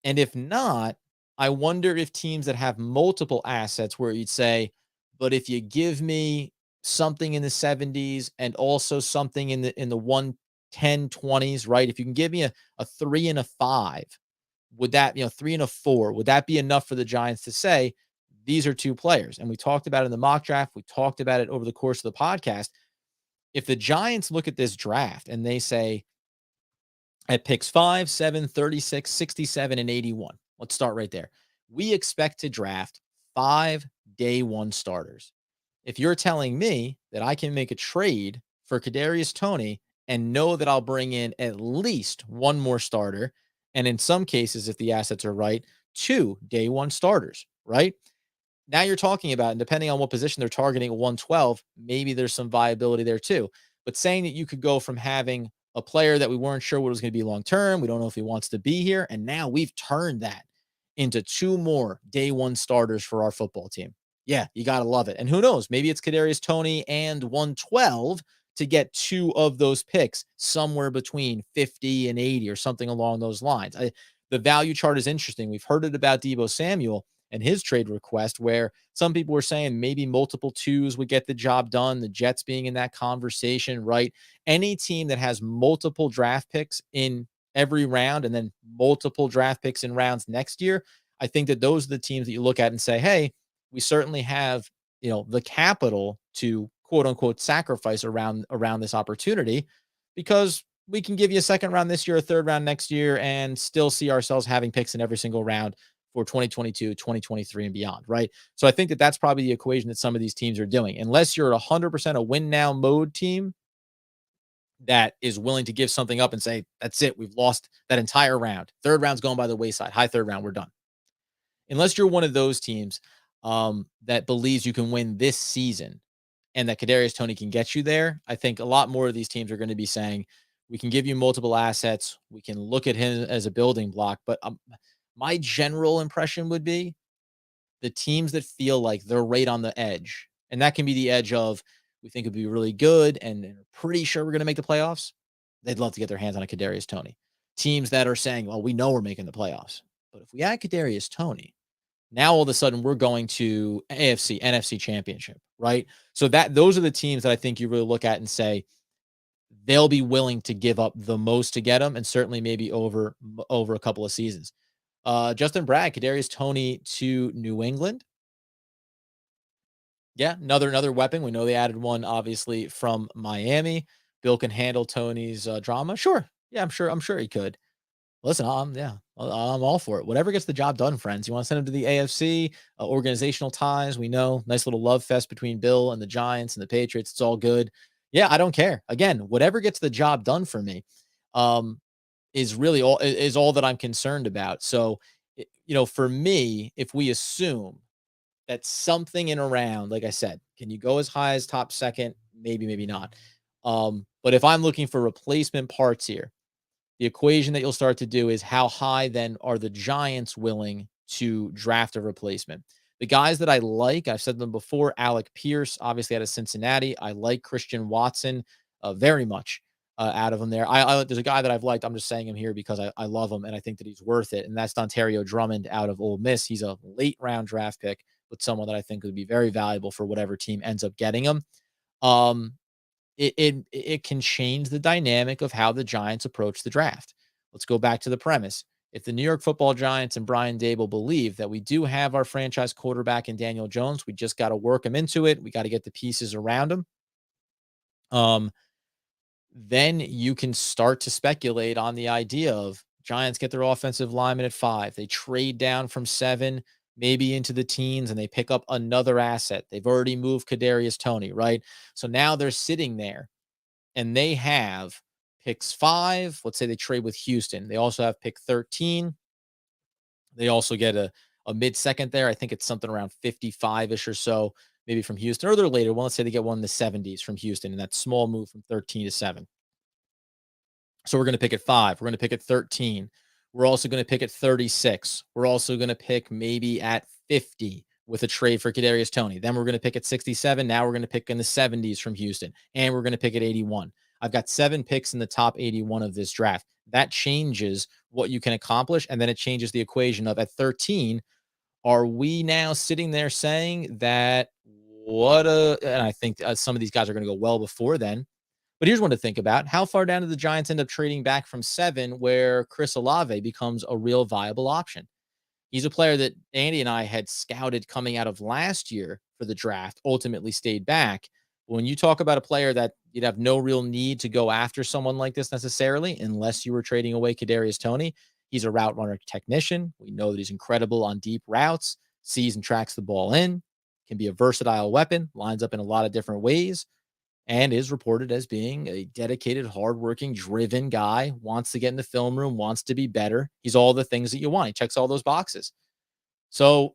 And if not, I wonder if teams that have multiple assets where you'd say, but if you give me something in the 70s and also something in the 110 20s, right? If you can give me a 3 and a 5, would that, 3 and a 4, would that be enough for the Giants to say these are two players? And we talked about it in the mock draft. We talked about it over the course of the podcast. If the Giants look at this draft and they say at picks 5, 7, 36, 67, and 81, let's start right there. We expect to draft 5 day one starters. If you're telling me that I can make a trade for Kadarius Toney and know that I'll bring in at least one more starter, and in some cases, if the assets are right, 2 day one starters, right? Now you're talking about, and depending on what position they're targeting at 112, maybe there's some viability there too. But saying that you could go from having a player that we weren't sure what was going to be long term, we don't know if he wants to be here, and now we've turned that into 2 more day one starters for our football team. Yeah, you got to love it. And who knows, maybe it's Kadarius Toney and 112 to get 2 of those picks somewhere between 50 and 80 or something along those lines. The value chart is interesting. We've heard it about Deebo Samuel and his trade request, where some people were saying maybe multiple 2s would get the job done, the Jets being in that conversation, right? Any team that has multiple draft picks in every round and then multiple draft picks in rounds next year, I think that those are the teams that you look at and say, hey, we certainly have, the capital to quote unquote sacrifice around this opportunity, because we can give you a second round this year, a third round next year, and still see ourselves having picks in every single round for 2022, 2023, and beyond, right? So I think that that's probably the equation that some of these teams are doing. Unless you're 100% a win now mode team that is willing to give something up and say, that's it, we've lost that entire round. Third round's going by the wayside. High third round, we're done. Unless you're one of those teams that believes you can win this season and that Kadarius Toney can get you there, I think a lot more of these teams are going to be saying, we can give you multiple assets. We can look at him as a building block. But my general impression would be the teams that feel like they're right on the edge, and that can be the edge of, we think it'd be really good and pretty sure we're going to make the playoffs. They'd love to get their hands on a Kadarius Toney. Teams that are saying, well, we know we're making the playoffs, but if we add Kadarius Toney, now all of a sudden we're going to AFC, NFC championship, right? So those are the teams that I think you really look at and say, they'll be willing to give up the most to get them, and certainly maybe over a couple of seasons. Justin Bragg, Kadarius Toney to New England. Yeah, another weapon. We know they added one, obviously, from Miami. Bill can handle Tony's drama. Sure. Yeah, I'm sure he could. Listen, I'm all for it. Whatever gets the job done, friends. You want to send him to the AFC, organizational ties. We know, nice little love fest between Bill and the Giants and the Patriots. It's all good. Yeah, I don't care. Again, whatever gets the job done for me, is really all that I'm concerned about. So, for me, if we assume that something in around, like I said, can you go as high as top second? Maybe, maybe not. But if I'm looking for replacement parts here, the equation that you'll start to do is how high then are the Giants willing to draft a replacement? The guys that I like, I've said them before, Alec Pierce, obviously out of Cincinnati. I like Christian Watson very much out of him there. There's a guy that I've liked. I'm just saying him here because I love him and I think that he's worth it. And that's Dontario Drummond out of Ole Miss. He's a late round draft pick, but someone that I think would be very valuable for whatever team ends up getting him. Um, it can change the dynamic of how the Giants approach the draft. Let's go back to the premise. If the New York Football Giants and Brian Dable believe that we do have our franchise quarterback in Daniel Jones, we just got to work him into it. We got to get the pieces around him. Then you can start to speculate on the idea of Giants get their offensive lineman at 5. They trade down from 7, maybe into the teens, and they pick up another asset. They've already moved Kadarius Toney, right? So now they're sitting there and they have picks 5. Let's say they trade with Houston. They also have pick 13. They also get a mid-second there. I think it's something around 55-ish or so, maybe from Houston, or they're later. Well, let's say they get one in the 70s from Houston, and that small move from 13 to 7. So we're going to pick at 5. We're going to pick at 13. We're also going to pick at 36. We're also going to pick maybe at 50 with a trade for Kadarius Toney. Then we're going to pick at 67. Now we're going to pick in the 70s from Houston, and we're going to pick at 81. I've got 7 picks in the top 81 of this draft. That changes what you can accomplish, and then it changes the equation of at 13, are we now sitting there saying that what a and I think, some of these guys are gonna go well before then. But here's one to think about. How far down do the Giants end up trading back from 7 where Chris Olave becomes a real viable option? He's a player that Andy and I had scouted coming out of last year for the draft, ultimately stayed back. When you talk about a player that you'd have no real need to go after someone like this necessarily, unless you were trading away Kadarius Toney, he's a route runner technician. We know that he's incredible on deep routes, sees and tracks the ball in, can be a versatile weapon, lines up in a lot of different ways, and is reported as being a dedicated, hardworking, driven guy, wants to get in the film room, wants to be better. He's all the things that you want. He checks all those boxes. So,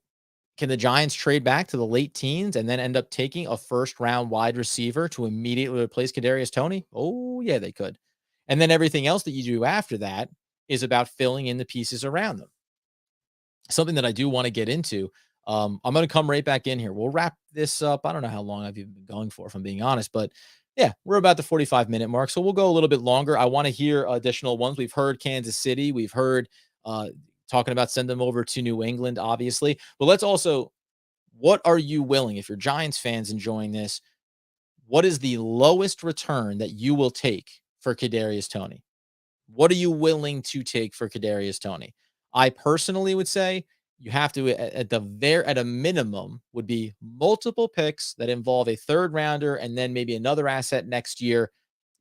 can the Giants trade back to the late teens and then end up taking a first round wide receiver to immediately replace Kadarius Toney? Oh, yeah, they could. And then everything else that you do after that is about filling in the pieces around them. Something that I do want to get into. I'm going to come right back in here. We'll wrap this up. I don't know how long I've even been going for, if I'm being honest, but yeah, we're about the 45-minute mark. So we'll go a little bit longer. I want to hear additional ones. We've heard Kansas City. We've heard uh, talking about send them over to New England, obviously. But let's also, what are you willing, if you're Giants fans enjoying this, what is the lowest return that you will take for Kadarius Toney? What are you willing to take for Kadarius Toney? I personally would say you have to at a minimum would be multiple picks that involve a third rounder and then maybe another asset next year,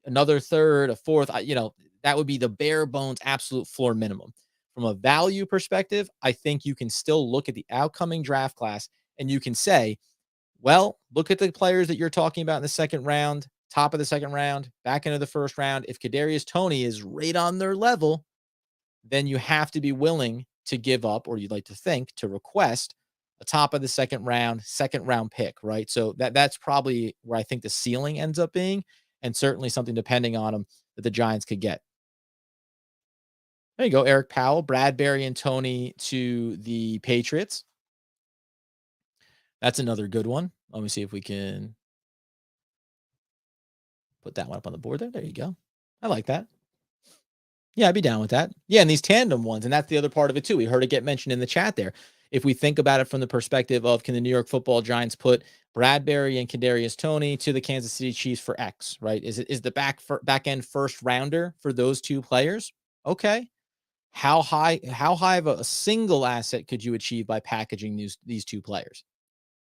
another third, a fourth. That would be the bare bones absolute floor minimum. From a value perspective, I think you can still look at the outcoming draft class and you can say, well, look at the players that you're talking about in the second round, top of the second round, back into the first round. If Kadarius Toney is right on their level, then you have to be willing to give up, or you'd like to think to request a top of the second round pick, right? So that's probably where I think the ceiling ends up being, and certainly something depending on them that the Giants could get. There you go, Eric Powell, Bradbury, and Tony to the Patriots. That's another good one. Let me see if we can put that one up on the board there. There you go. I like that. Yeah, I'd be down with that. Yeah, and these tandem ones, and that's the other part of it too. We heard it get mentioned in the chat there. If we think about it from the perspective of can the New York Football Giants put Bradbury and Kadarius Toney to the Kansas City Chiefs for X, right? Is the back end first rounder for those two players? Okay. How high of a single asset could you achieve by packaging these two players?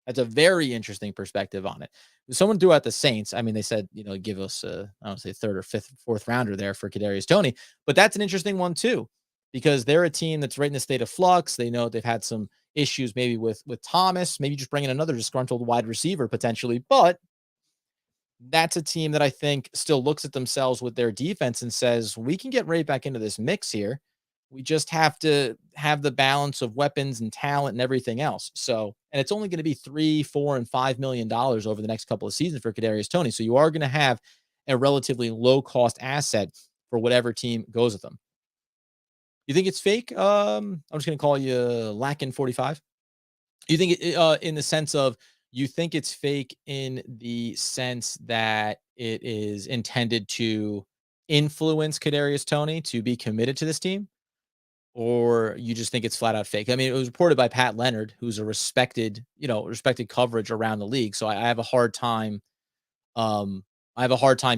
That's a very interesting perspective on it. Someone threw out the Saints. I mean, they said, give us I don't say third or fifth, fourth rounder there for Kadarius Toney, but that's an interesting one too, because they're a team that's right in a state of flux. They know they've had some issues maybe with Thomas, maybe just bringing another disgruntled wide receiver potentially, but that's a team that I think still looks at themselves with their defense and says, we can get right back into this mix here. We just have to have the balance of weapons and talent and everything else. So, and it's only going to be 3, 4, and $5 million over the next couple of seasons for Kadarius Toney. So you are going to have a relatively low cost asset for whatever team goes with them. You think it's fake? I'm just going to call you Lackin 45. You think in the sense of you think it's fake in the sense that it is intended to influence Kadarius Toney to be committed to this team, or you just think it's flat out fake? I mean, it was reported by Pat Leonard, who's a respected coverage around the league. So I have a hard time,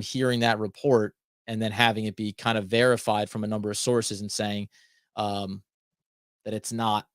hearing that report and then having it be kind of verified from a number of sources and saying um, that it's not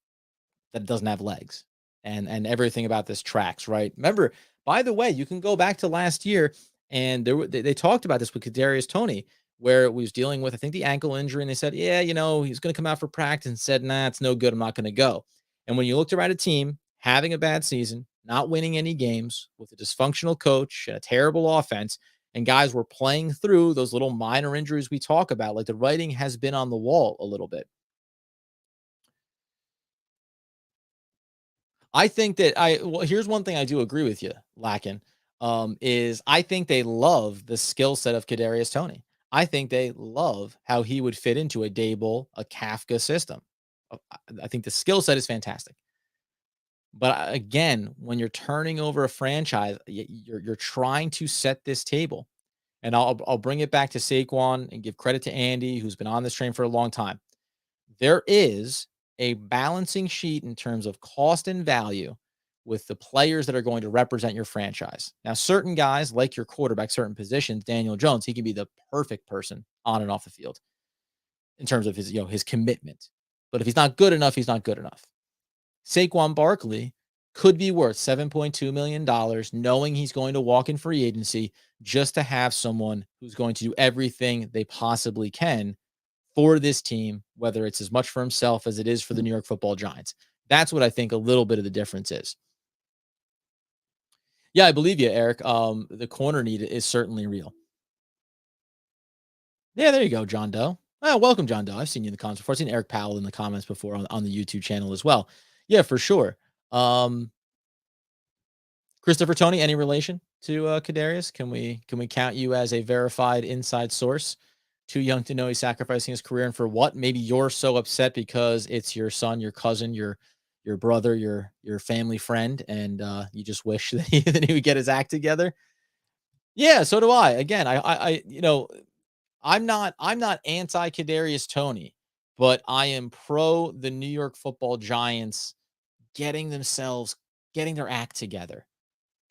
that it doesn't have legs and everything about this tracks, right? Remember, by the way, you can go back to last year and they talked about this with Kadarius Toney, where it was dealing with, I think, the ankle injury, and they said, yeah, he's going to come out for practice, and said, nah, it's no good. I'm not going to go. And when you looked around a team having a bad season, not winning any games, with a dysfunctional coach and a terrible offense, and guys were playing through those little minor injuries we talk about, like the writing has been on the wall a little bit. I think that here's one thing I do agree with you, Lakin, is I think they love the skill set of Kadarius Toney. I think they love how he would fit into a Dable, a Kafka system. I think the skill set is fantastic. But again, when you're turning over a franchise, you're trying to set this table. and I'll bring it back to Saquon and give credit to Andy, who's been on this train for a long time. There is a balancing sheet in terms of cost and value with the players that are going to represent your franchise. Now, certain guys, like your quarterback, certain positions, Daniel Jones, he can be the perfect person on and off the field in terms of his commitment. But if he's not good enough, he's not good enough. Saquon Barkley could be worth $7.2 million, knowing he's going to walk in free agency just to have someone who's going to do everything they possibly can for this team, whether it's as much for himself as it is for the New York Football Giants. That's what I think a little bit of the difference is. Yeah, I believe you, Eric. The corner need is certainly real. Yeah, there you go, John Doe. Oh, welcome, John Doe. I've seen you in the comments before. I've seen Eric Powell in the comments before on the YouTube channel as well. Yeah, for sure. Christopher Toney, any relation to Kadarius? Can we count you as a verified inside source? Too young to know he's sacrificing his career, and for what? Maybe you're so upset because it's your son, your cousin, your brother, your family friend, and you just wish that he would get his act together. Yeah, so do I. Again, I'm not anti Kadarius Toney, but I am pro the New York Football Giants getting their act together.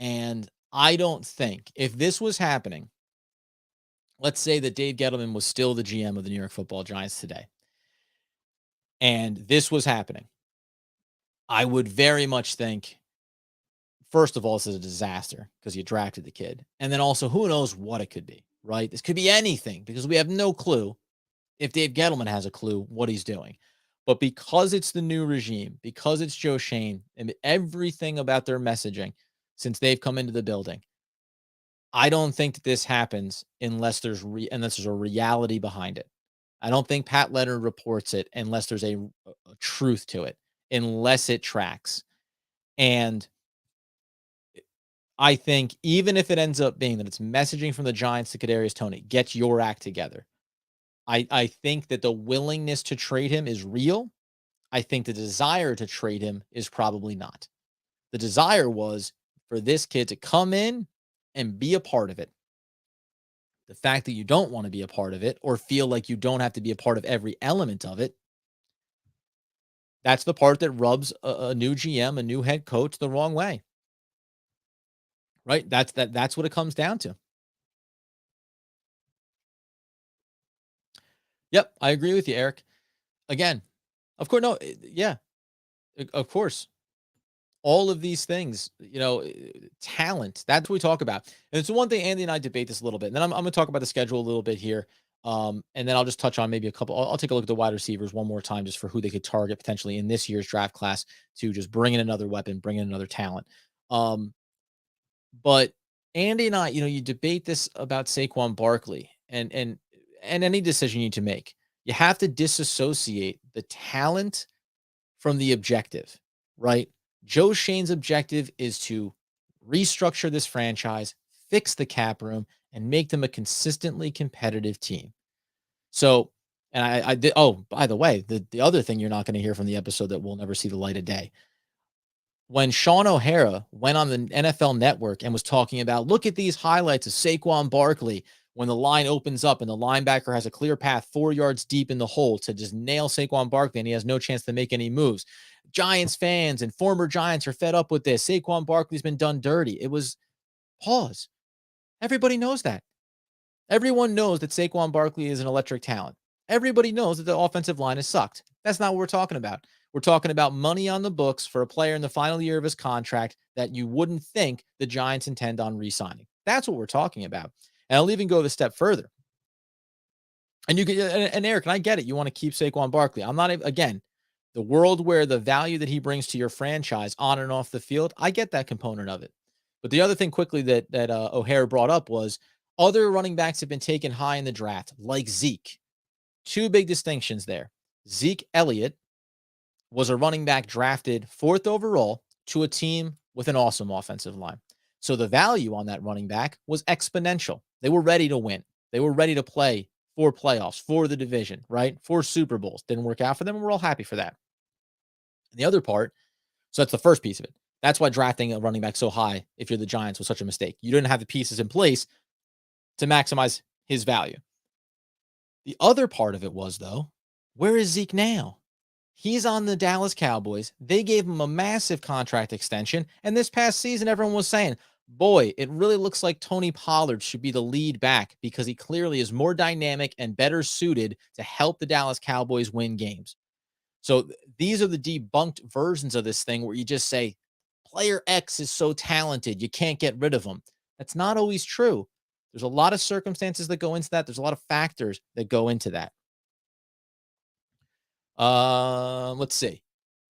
And I don't think if this was happening, let's say that Dave Gettleman was still the GM of the New York Football Giants today, and this was happening, I would very much think, first of all, this is a disaster because you drafted the kid. And then also, who knows what it could be, right? This could be anything because we have no clue if Dave Gettleman has a clue what he's doing. But because it's the new regime, because it's Joe Schoen and everything about their messaging since they've come into the building, I don't think that this happens unless there's a reality behind it. I don't think Pat Leonard reports it unless there's a truth to it, unless it tracks. And I think even if it ends up being that it's messaging from the Giants to Kadarius Toney, get your act together. I think that the willingness to trade him is real. I think the desire to trade him is probably not. The desire was for this kid to come in and be a part of it. The fact that you don't want to be a part of it or feel like you don't have to be a part of every element of it, that's the part that rubs a new GM, a new head coach the wrong way. Right? That's what it comes down to. Yep, I agree with you, Eric. Again, of course, no, yeah, of course. All of these things, talent, that's what we talk about. And it's the one thing Andy and I debate this a little bit. And then I'm going to talk about the schedule a little bit here. And then I'll just touch on maybe a couple. I'll take a look at the wide receivers one more time just for who they could target potentially in this year's draft class to just bring in another weapon, bring in another talent. But Andy and I, you debate this about Saquon Barkley and any decision you need to make. You have to disassociate the talent from the objective, right? Joe Schoen's objective is to restructure this franchise, fix the cap room, and make them a consistently competitive team. So, and I did. Oh, by the way, the other thing you're not going to hear from the episode that will never see the light of day. When Sean O'Hara went on the NFL Network and was talking about, look at these highlights of Saquon Barkley when the line opens up and the linebacker has a clear path 4 yards deep in the hole to just nail Saquon Barkley and he has no chance to make any moves. Giants fans and former Giants are fed up with this. Saquon Barkley's been done dirty. It was pause. Everybody knows that. Everyone knows that Saquon Barkley is an electric talent. Everybody knows that the offensive line has sucked. That's not what we're talking about. We're talking about money on the books for a player in the final year of his contract that you wouldn't think the Giants intend on re-signing. That's what we're talking about. And I'll even go a step further. And you can, and Eric, and I get it. You want to keep Saquon Barkley. I'm not, again, the world where the value that he brings to your franchise on and off the field, I get that component of it. But the other thing quickly that O'Hara brought up was other running backs have been taken high in the draft, like Zeke. Two big distinctions there. Zeke Elliott was a running back drafted 4th overall to a team with an awesome offensive line. So the value on that running back was exponential. They were ready to win. They were ready to play for playoffs, for the division, right? For Super Bowls. Didn't work out for them, and we're all happy for that. And the other part, so that's the first piece of it. That's why drafting a running back so high, if you're the Giants, was such a mistake. You didn't have the pieces in place to maximize his value. The other part of it was, though, where is Zeke now? He's on the Dallas Cowboys. They gave him a massive contract extension. And this past season, everyone was saying, boy, it really looks like Tony Pollard should be the lead back because he clearly is more dynamic and better suited to help the Dallas Cowboys win games. So these are the debunked versions of this thing where you just say, player X is so talented, you can't get rid of him. That's not always true. There's a lot of circumstances that go into that. There's a lot of factors that go into that. Let's see.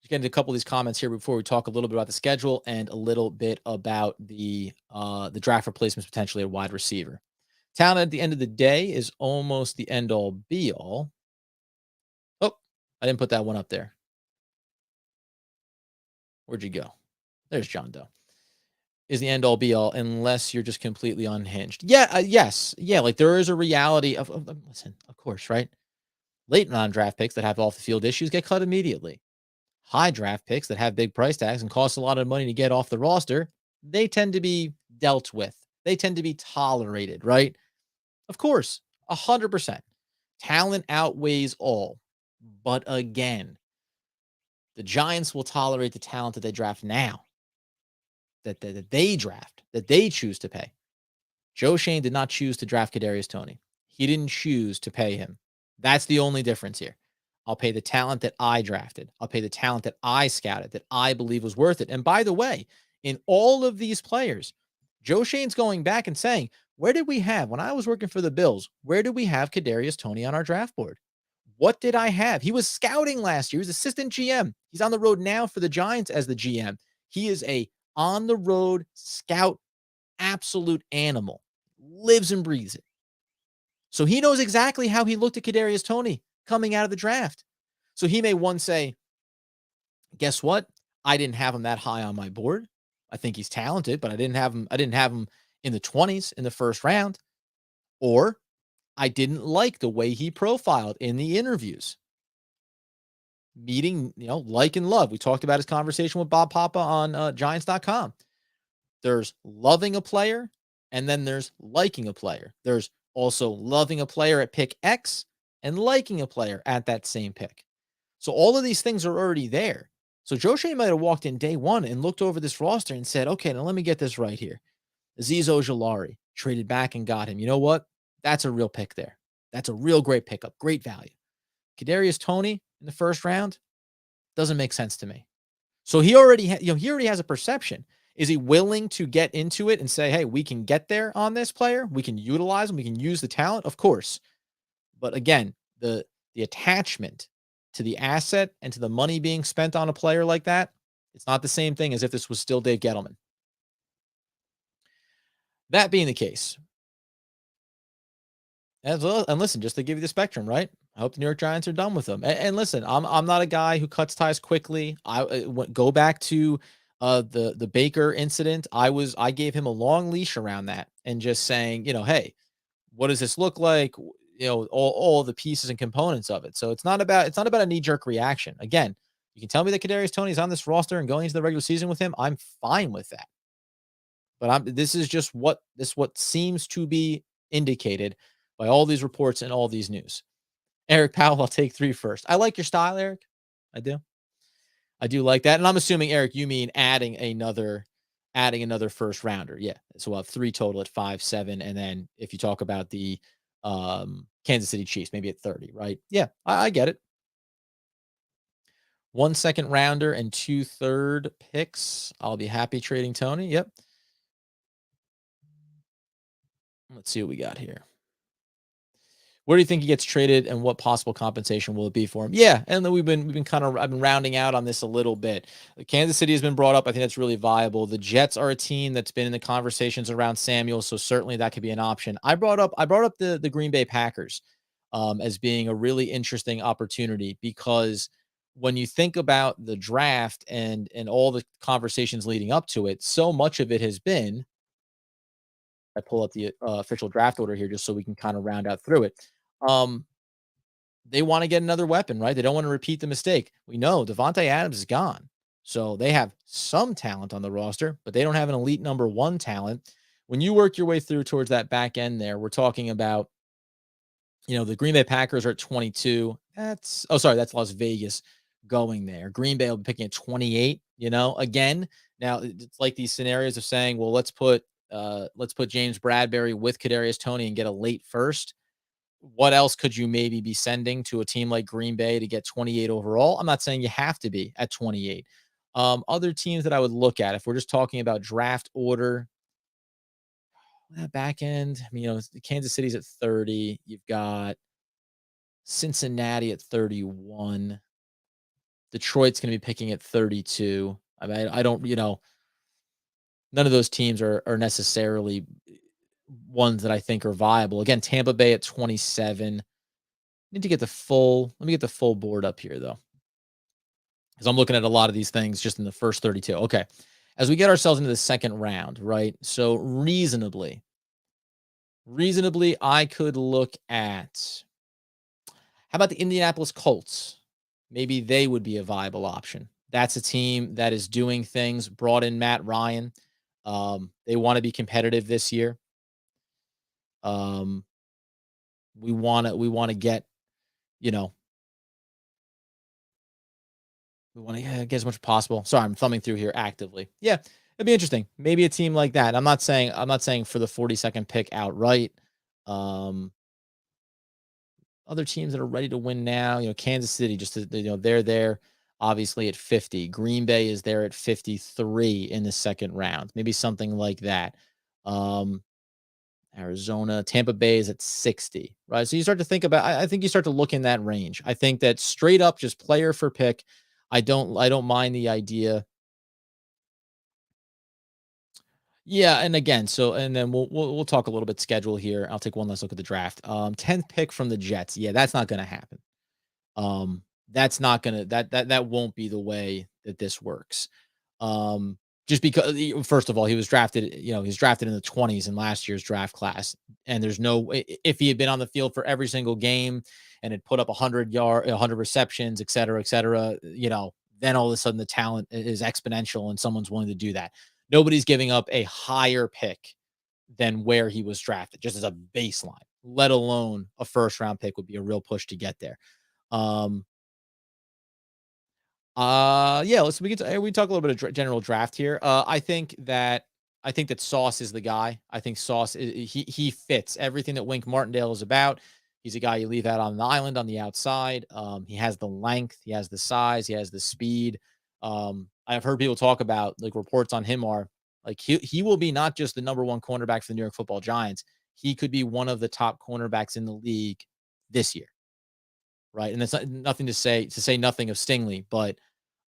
Just get into a couple of these comments here before we talk a little bit about the schedule and a little bit about the draft replacements potentially at wide receiver. Talent at the end of the day is almost the end all be all. Oh, I didn't put that one up there. Where'd you go? There's John Doe. Is the end all be all unless you're just completely unhinged. Yeah, yes. Yeah, like there is a reality of listen, of course, right? Late non-draft picks that have off the field issues get cut immediately. High draft picks that have big price tags and cost a lot of money to get off the roster, they tend to be dealt with. They tend to be tolerated, right? Of course, 100%. Talent outweighs all. But again, the Giants will tolerate the talent that they draft now, that they draft, that they choose to pay. Joe Schoen did not choose to draft Kadarius Toney. He didn't choose to pay him. That's the only difference here. I'll pay the talent that I drafted. I'll pay the talent that I scouted, that I believe was worth it. And by the way, in all of these players, Joe Schoen's going back and saying, where did we have, when I was working for the Bills, where did we have Kadarius Toney on our draft board? What did I have? He was scouting last year. He was assistant GM. He's on the road now for the Giants as the GM. He is a on the road scout, absolute animal, lives and breathes it. So he knows exactly how he looked at Kadarius Toney coming out of the draft. So he may one say, guess what? I didn't have him that high on my board. I think he's talented, but I didn't have him in the 20s in the first round. Or I didn't like the way he profiled in the interviews. Meeting, like and love. We talked about his conversation with Bob Papa on Giants.com. There's loving a player, and then there's liking a player. There's also loving a player at pick X and liking a player at that same pick. So all of these things are already there. So Joe Schoen might have walked in day one and looked over this roster and said, okay, now let me get this right here. Azeez Ojulari traded back and got him. You know what? That's a real pick there. That's a real great pickup. Great value. Kadarius Toney in the first round doesn't make sense to me. So he already has a perception. Is he willing to get into it and say, hey, we can get there on this player. We can utilize him. We can use the talent, of course. But again, the attachment to the asset and to the money being spent on a player like that, it's not the same thing as if this was still Dave Gettleman. That being the case, as well, and listen, just to give you the spectrum, right? I hope the New York Giants are done with them. And listen, I'm not a guy who cuts ties quickly. I go back to the Baker incident. I gave him a long leash around that and just saying, hey, what does this look like? All the pieces and components of it. So it's not about a knee-jerk reaction. Again, you can tell me that Kadarius Toney is on this roster and going into the regular season with him. I'm fine with that. But this is just what seems to be indicated by all these reports and all these news. Eric Powell, I'll take 3 first. I like your style, Eric. I do like that. And I'm assuming, Eric, you mean adding another first rounder. Yeah. So we'll have 3 total at 5, 7. And then if you talk about the Kansas City Chiefs, maybe at 30, right? Yeah, I get it. 1 second rounder and 2 third picks. I'll be happy trading Toney. Yep. Let's see what we got here. Where do you think he gets traded, and what possible compensation will it be for him? Yeah, and then I've been rounding out on this a little bit. Kansas City has been brought up. I think that's really viable. The Jets are a team that's been in the conversations around Samuel, so certainly that could be an option. I brought up the Green Bay Packers as being a really interesting opportunity, because when you think about the draft and all the conversations leading up to it, so much of it has been. I pull up the official draft order here just so we can kind of round out through it. They want to get another weapon, right? They don't want to repeat the mistake. We know Devontae Adams is gone. So they have some talent on the roster, but they don't have an elite number 1 talent. when you work your way through towards that back end there, we're talking about, the Green Bay Packers are at 22. That's Las Vegas going there. Green Bay will be picking at 28, again. Now it's like these scenarios of saying, well, let's put James Bradbury with Kadarius Toney and get a late first. What else could you maybe be sending to a team like Green Bay to get 28 overall? I'm not saying you have to be at 28. Other teams that I would look at, if we're just talking about draft order, that back end, Kansas City's at 30. You've got Cincinnati at 31. Detroit's going to be picking at 32. I mean, I don't, none of those teams are necessarily ones that I think are viable. Again, Tampa Bay at 27. Need to get let me get the full board up here though, because I'm looking at a lot of these things just in the first 32. Okay. As we get ourselves into the second round, right? So reasonably, I could look at, how about the Indianapolis Colts? Maybe they would be a viable option. That's a team that is doing things, brought in Matt Ryan. They want to be competitive this year. Um, we want to get, you know, we want to get as much as possible. Sorry, I'm thumbing through here actively. Yeah, it'd be interesting. Maybe a team like that. I'm not saying for the 42nd pick outright. Um, Other teams that are ready to win now, Kansas City, they're there obviously at 50. Green Bay is there at 53 in the second round. Maybe something like that. Um, Arizona, Tampa Bay is at 60, right? So you start to think about, I think you start to look in that range. I think that straight up just player for pick, I don't mind the idea. Yeah, and again, and then we'll talk a little bit schedule here. I'll take one last look at the draft. 10th pick from the Jets. Yeah, that's not going to happen. That's not gonna that won't be the way that this works. Just because, first of all, he's drafted in the 20s in last year's draft class, and there's no, if he had been on the field for every single game and had put up 100 receptions, et cetera, then all of a sudden the talent is exponential and someone's willing to do that. Nobody's giving up a higher pick than where he was drafted, just as a baseline, let alone a first round pick would be a real push to get there. Um, yeah, we talk a little bit of general draft here. I think that Sauce is the guy. I think Sauce he fits everything that Wink Martindale is about. He's a guy you leave out on the island on the outside. He has the length, he has the size, he has the speed. I've heard people talk about, like, reports on him are like he will be not just the number one cornerback for the New York Football Giants. He could be one of the top cornerbacks in the league this year, right? And that's nothing to say nothing of Stingley, but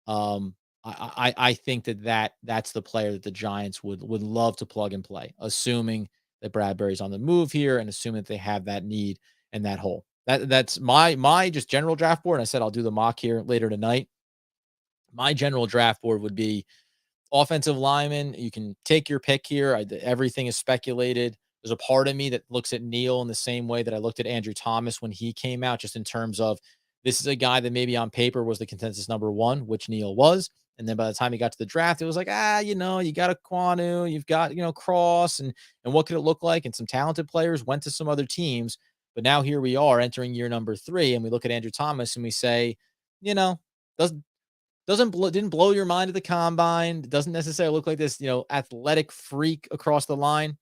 I think that's the player that the Giants would love to plug and play, assuming that Bradbury's on the move here and assuming that they have that need and that hole. That's my just general draft board. And I said I'll do the mock here later tonight. My general draft board would be offensive lineman. You can take your pick here. Everything is speculated. There's a part of me that looks at Neal in the same way that I looked at Andrew Thomas when he came out, just in terms of, this is a guy that maybe on paper was the consensus number one, which Neal was. And then by the time he got to the draft, it was like, you got a Quanu, you've got, Cross, and what could it look like? And some talented players went to some other teams. But now here we are entering year number 3, and we look at Andrew Thomas and we say, does didn't blow your mind at the combine. Doesn't necessarily look like this, athletic freak across the line,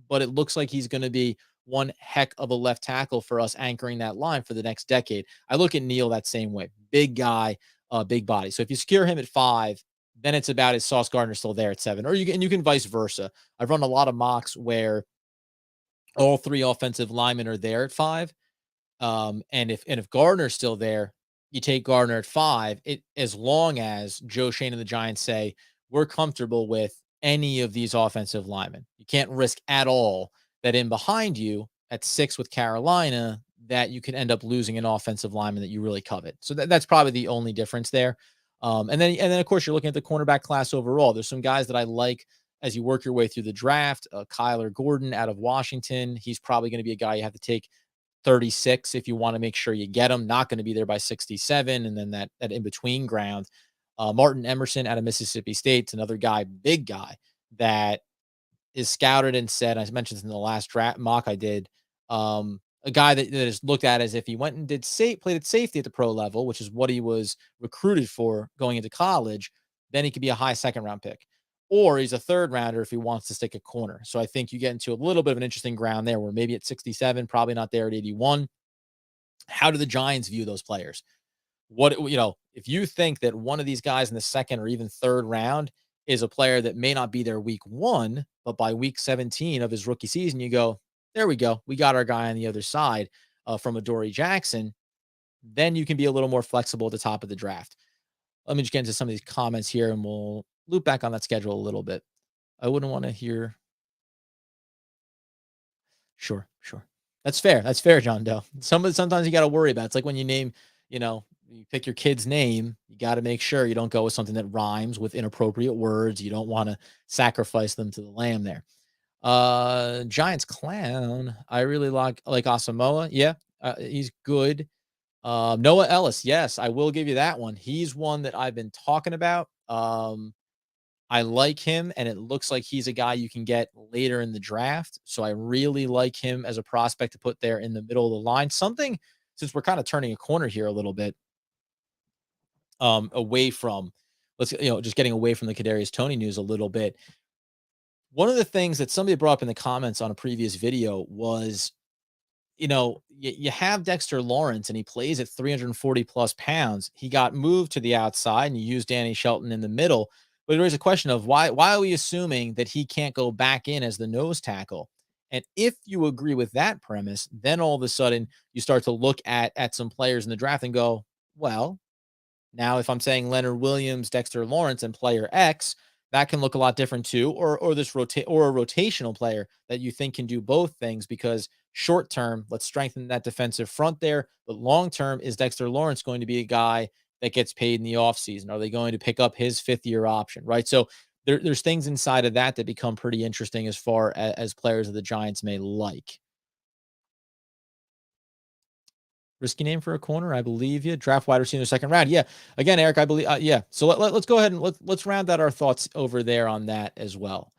but it looks like he's going to be one heck of a left tackle for us, anchoring that line for the next decade. I look at Neal that same way. Big guy, big body. So if you secure him at 5, then it's about, is Sauce Gardner still there at 7? Or you can vice versa. I've run a lot of mocks where all 3 offensive linemen are there at 5. And if Gardner's still there, you take Gardner at 5. As long as Joe Schoen and the Giants say, we're comfortable with any of these offensive linemen. You can't risk at all that in behind you at 6 with Carolina, that you can end up losing an offensive lineman that you really covet. So that's probably the only difference there. And then of course you're looking at the cornerback class overall. There's some guys that I like as you work your way through the draft. Kyler Gordon out of Washington. He's probably going to be a guy you have to take 36 if you want to make sure you get him. Not going to be there by 67, and then that in between ground. Martin Emerson out of Mississippi State's another guy, big guy, that is scouted and said, I mentioned this in the last draft mock I did, a guy that is looked at as if he went and played at safety at the pro level, which is what he was recruited for going into college, then he could be a high second round pick. Or he's a third rounder if he wants to stick a corner. So I think you get into a little bit of an interesting ground there where maybe at 67, probably not there at 81. How do the Giants view those players? If you think that one of these guys in the second or even third round is a player that may not be there week 1, but by week 17 of his rookie season, you go, there we go. We got our guy on the other side from Adoree Jackson. Then you can be a little more flexible at the top of the draft. Let me just get into some of these comments here and we'll loop back on that schedule a little bit. I wouldn't want to hear. Sure, sure. That's fair. That's fair, John Doe. Sometimes you got to worry about. It's like when you name, you pick your kid's name, you got to make sure you don't go with something that rhymes with inappropriate words. You don't want to sacrifice them to the lamb there. Giants clown. I really like Asamoah. Yeah, he's good. Noah Ellis. Yes, I will give you that one. He's one that I've been talking about. I like him, and it looks like he's a guy you can get later in the draft. So I really like him as a prospect to put there in the middle of the line. Something, since we're kind of turning a corner here a little bit, away from just getting away from the Kadarius Toney news a little bit. One of the things that somebody brought up in the comments on a previous video was, you have Dexter Lawrence and he plays at 340 plus pounds. He got moved to the outside and you use Danny Shelton in the middle. But there is a question of why are we assuming that he can't go back in as the nose tackle? And if you agree with that premise, then all of a sudden you start to look at some players in the draft and go, well, now, if I'm saying Leonard Williams, Dexter Lawrence, and player X, that can look a lot different too. Or this or a rotational player that you think can do both things because short term, let's strengthen that defensive front there. But long term, is Dexter Lawrence going to be a guy that gets paid in the offseason? Are they going to pick up his 5th-year option? Right. So there's things inside of that become pretty interesting as far as players of the Giants may like. Risky name for a corner, I believe you. Draft wide receiver in the second round. Yeah. Again, Eric, I believe. Yeah. So let's go ahead and let's round out our thoughts over there on that as well.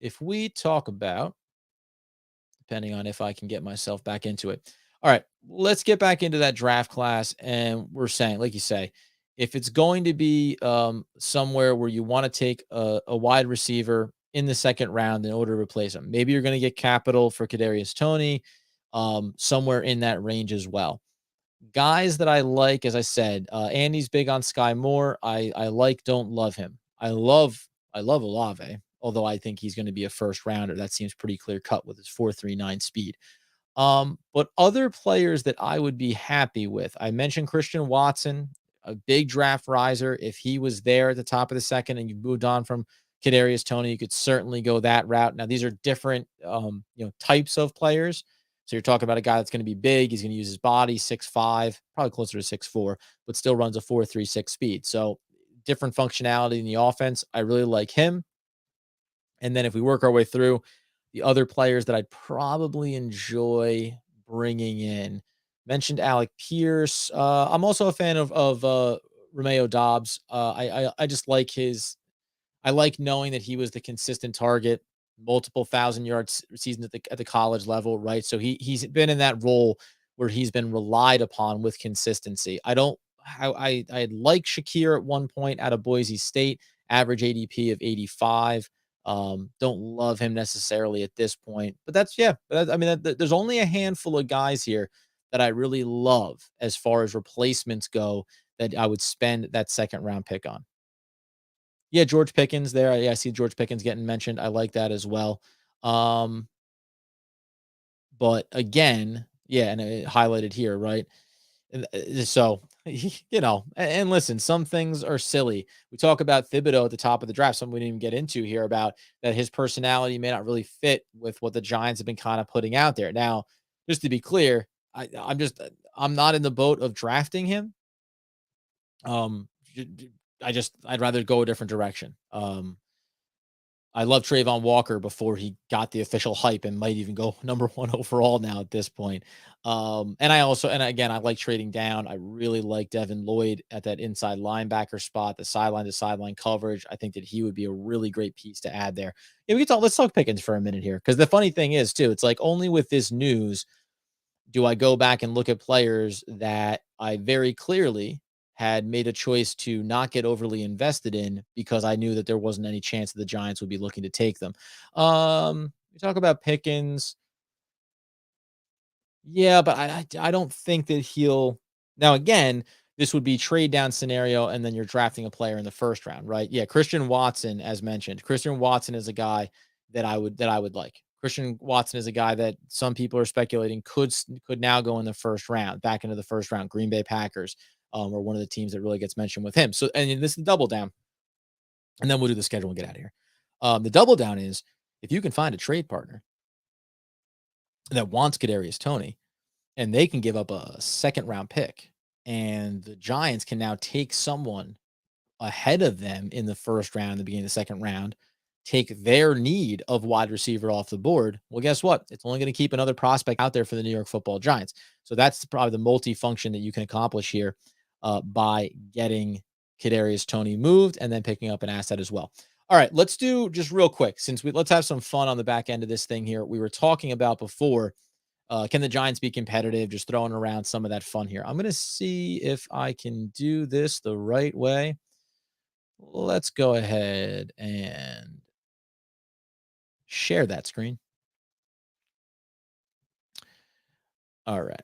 If we talk about, depending on if I can get myself back into it. All right, let's get back into that draft class, and we're saying, like you say, if it's going to be somewhere where you want to take a wide receiver in the second round in order to replace him, maybe you're going to get capital for Kadarius Toney, somewhere in that range as well. Guys that I like, as I said, Andy's big on Sky Moore. I like, don't love him. I love Olave, although I think he's going to be a first rounder. That seems pretty clear cut with his 4.39 speed. But other players that I would be happy with, I mentioned Christian Watson, a big draft riser. If he was there at the top of the second and you moved on from Kadarius Toney, you could certainly go that route. Now, these are different, types of players. So you're talking about a guy that's going to be big. He's going to use his body, 6'5", probably closer to 6'4", but still runs a 4.36 speed. So different functionality in the offense. I really like him. And then if we work our way through the other players that I'd probably enjoy bringing in, mentioned Alec Pierce. I'm also a fan of Romeo Dobbs. I just like I like knowing that he was the consistent target, multiple 1,000-yard seasons at the college level, right? So he's been in that role where he's been relied upon with consistency. I like Shakir at one point out of Boise State, average ADP of 85. Don't love him necessarily at this point, but there's only a handful of guys here that I really love as far as replacements go that I would spend that second round pick on. Yeah, George Pickens there. Yeah, I see George Pickens getting mentioned. I like that as well. Um, but again, yeah, and it highlighted here, right? So, and listen, some things are silly. We talk about Thibodeau at the top of the draft, something we didn't even get into here about that his personality may not really fit with what the Giants have been kind of putting out there. Now, just to be clear, I'm not in the boat of drafting him. Um, I'd rather go a different direction. I love Trayvon Walker before he got the official hype and might even go number 1 overall now at this point. And I also, and again, I like trading down. I really like Devin Lloyd at that inside linebacker spot, the sideline to sideline coverage. I think that he would be a really great piece to add there. Yeah, we can talk. Let's talk Pickens for a minute here, because the funny thing is too, it's like only with this news do I go back and look at players that I very clearly had made a choice to not get overly invested in because I knew that there wasn't any chance that the Giants would be looking to take them. We talk about Pickens. Yeah, but I don't think that he'll now again, this would be trade down scenario, and then you're drafting a player in the first round, right? Yeah, Christian Watson, as mentioned. Christian Watson is a guy that I would like. Christian Watson is a guy that some people are speculating could now go in the first round, back into the first round. Green Bay Packers are one of the teams that really gets mentioned with him. So, and this is the double down, and then we'll do the schedule and get out of here. The double down is if you can find a trade partner that wants Kadarius Toney, and they can give up a second round pick, and the Giants can now take someone ahead of them in the first round, the beginning of the second round, take their need of wide receiver off the board. Well, guess what? It's only going to keep another prospect out there for the New York Football Giants. So that's probably the multi-function that you can accomplish here by getting Kadarius Toney moved and then picking up an asset as well. All right, let's do just real quick, since let's have some fun on the back end of this thing here. We were talking about before, can the Giants be competitive? Just throwing around some of that fun here. I'm going to see if I can do this the right way. Let's go ahead and share that screen. All right.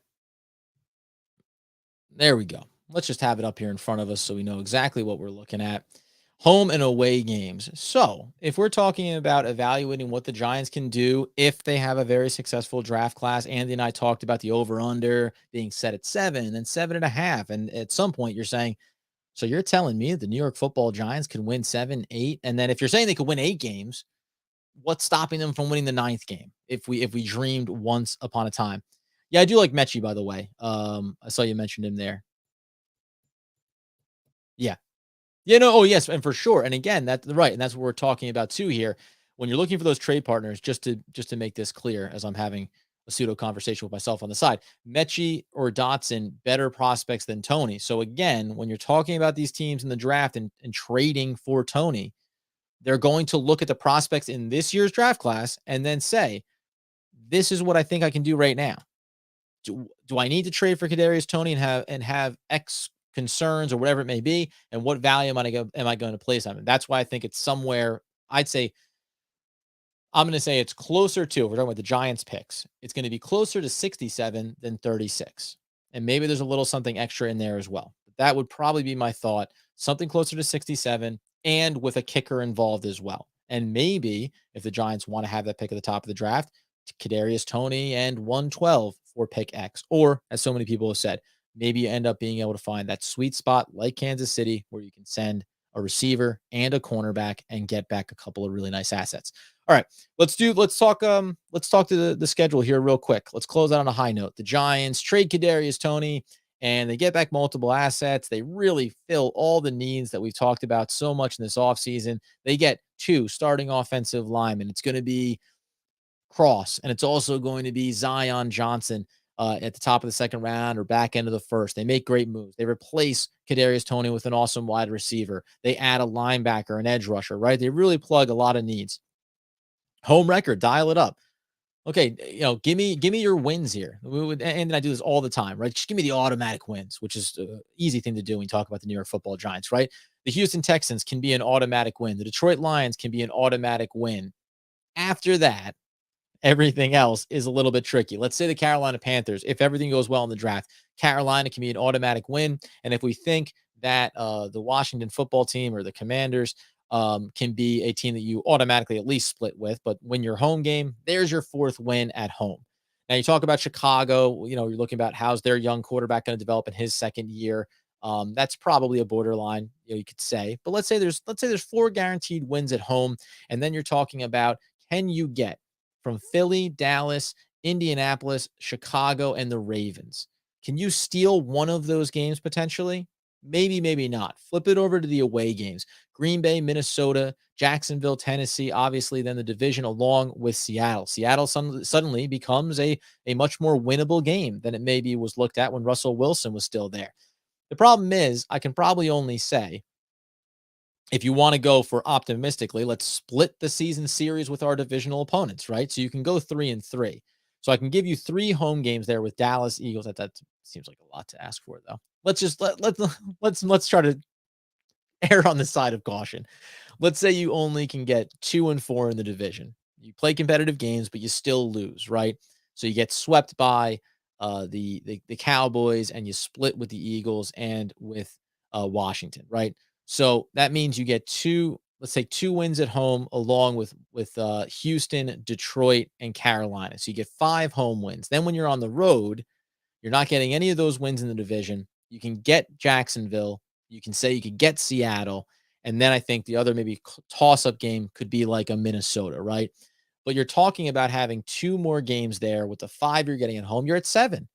There we go. Let's just have it up here in front of us so we know exactly what we're looking at. Home and away games. So, if we're talking about evaluating what the Giants can do if they have a very successful draft class, Andy and I talked about the over under being set at 7 and 7.5. And at some point, you're saying, so you're telling me that the New York Football Giants can win 7, 8. And then if you're saying they could win 8 games, what's stopping them from winning the ninth game if we dreamed once upon a time? Yeah, I do like Mechie, by the way. I saw you mentioned him there. Yeah. Yeah, no, oh yes, and for sure. And again, that's right, and that's what we're talking about too here. When you're looking for those trade partners, just to make this clear, as I'm having a pseudo conversation with myself on the side, Mechie or Dotson better prospects than Toney. So again, when you're talking about these teams in the draft and trading for Toney, they're going to look at the prospects in this year's draft class and then say, this is what I think I can do right now. Do I need to trade for Kadarius Toney and have X concerns or whatever it may be, and what value am I going to place on it? That's why I think it's somewhere. I'd say I'm going to say it's closer to. We're talking about the Giants picks. It's going to be closer to 67 than 36, and maybe there's a little something extra in there as well. But that would probably be my thought. Something closer to 67, and with a kicker involved as well. And maybe if the Giants want to have that pick at the top of the draft, Kadarius Toney and 112 for pick X. Or, as so many people have said, maybe you end up being able to find that sweet spot like Kansas City where you can send a receiver and a cornerback and get back a couple of really nice assets. All right, let's talk to the schedule here real quick. Let's close out on a high note. The Giants trade Kadarius Toney and they get back multiple assets. They really fill all the needs that we've talked about so much in this offseason. They get 2 starting offensive linemen. It's going to be Cross, and it's also going to be Zion Johnson at the top of the second round or back end of the first. They make great moves. They replace Kadarius Toney with an awesome wide receiver. They add a linebacker, an edge rusher, right? They really plug a lot of needs. Home record, dial it up. Okay, give me your wins here. And I do this all the time, right? Just give me the automatic wins, which is an easy thing to do when you talk about the New York Football Giants, right? The Houston Texans can be an automatic win. The Detroit Lions can be an automatic win. After that, everything else is a little bit tricky. Let's say the Carolina Panthers, if everything goes well in the draft, Carolina can be an automatic win. And if we think that the Washington football team or the Commanders can be a team that you automatically at least split with, but win your home game, there's your 4th win at home. Now you talk about Chicago, you're looking about how's their young quarterback going to develop in his second year. That's probably a borderline, you could say. But let's say there's 4 guaranteed wins at home, and then you're talking about, can you get from Philly, Dallas, Indianapolis, Chicago, and the Ravens? Can you steal one of those games potentially? Maybe, maybe not. Flip it over to the away games. Green Bay, Minnesota, Jacksonville, Tennessee, obviously then the division along with Seattle. Seattle suddenly becomes a much more winnable game than it maybe was looked at when Russell Wilson was still there. The problem is I can probably only say, if you want to go for optimistically, let's split the season series with our divisional opponents, right? So you can go 3-3. So I can give you 3 home games there with Dallas Eagles. That seems like a lot to ask for, though. Let's just let's try to err on the side of caution. Let's say you only can get 2-4 in the division. You play competitive games, but you still lose, right? So you get swept by the Cowboys, and you split with the Eagles and with Washington, right? So that means you get let's say 2 wins at home, along with Houston, Detroit, and Carolina. So you get 5 home wins. Then when you're on the road, you're not getting any of those wins in the division. You can get Jacksonville. You can say you could get Seattle. And then I think the other maybe toss-up game could be like a Minnesota, right? But you're talking about having 2 more games there with the 5 you're getting at home. You're at 7.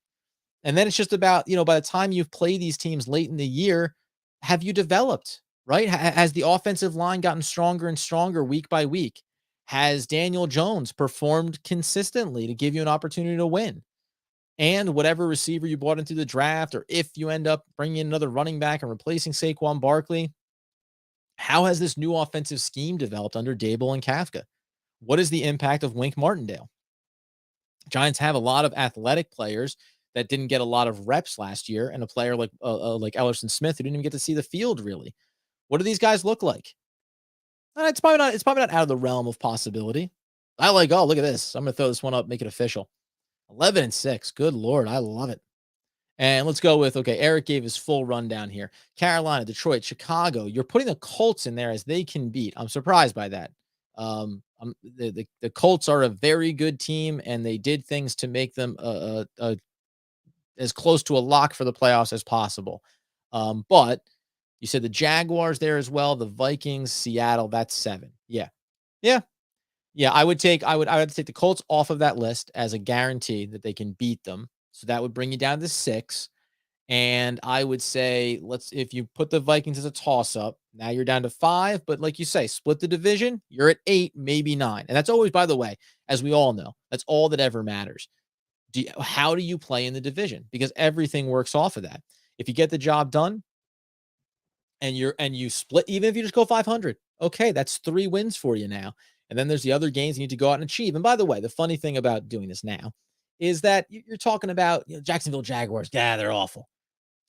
And then it's just about, by the time you've played these teams late in the year, have you developed, right? Has the offensive line gotten stronger and stronger week by week? Has Daniel Jones performed consistently to give you an opportunity to win? And whatever receiver you bought into the draft, or if you end up bringing in another running back and replacing Saquon Barkley, how has this new offensive scheme developed under Dable and Kafka? What is the impact of Wink Martindale? Giants have a lot of athletic players that didn't get a lot of reps last year, and a player like Ellerson Smith who didn't even get to see the field really. What do these guys look like? It's probably not. It's probably not out of the realm of possibility. Oh, look at this. I'm going to throw this one up, make it official. 11-6. Good Lord. I love it. And let's go with, okay, Eric gave his full rundown here. Carolina, Detroit, Chicago. You're putting the Colts in there as they can beat. I'm surprised by that. The Colts are a very good team, and they did things to make them as close to a lock for the playoffs as possible. But you said the Jaguars there as well, the Vikings, Seattle, that's 7. Yeah. Yeah. Yeah, I would have to take the Colts off of that list as a guarantee that they can beat them. So that would bring you down to 6. And I would say, if you put the Vikings as a toss-up, now you're down to 5. But like you say, split the division, you're at 8, maybe 9. And that's always, by the way, as we all know, that's all that ever matters. How do you play in the division? Because everything works off of that. If you get the job done, and you split, even if you just go 500, okay, that's 3 wins for you now. And then there's the other games you need to go out and achieve. And by the way, the funny thing about doing this now is that you're talking about, Jacksonville Jaguars. Yeah, they're awful.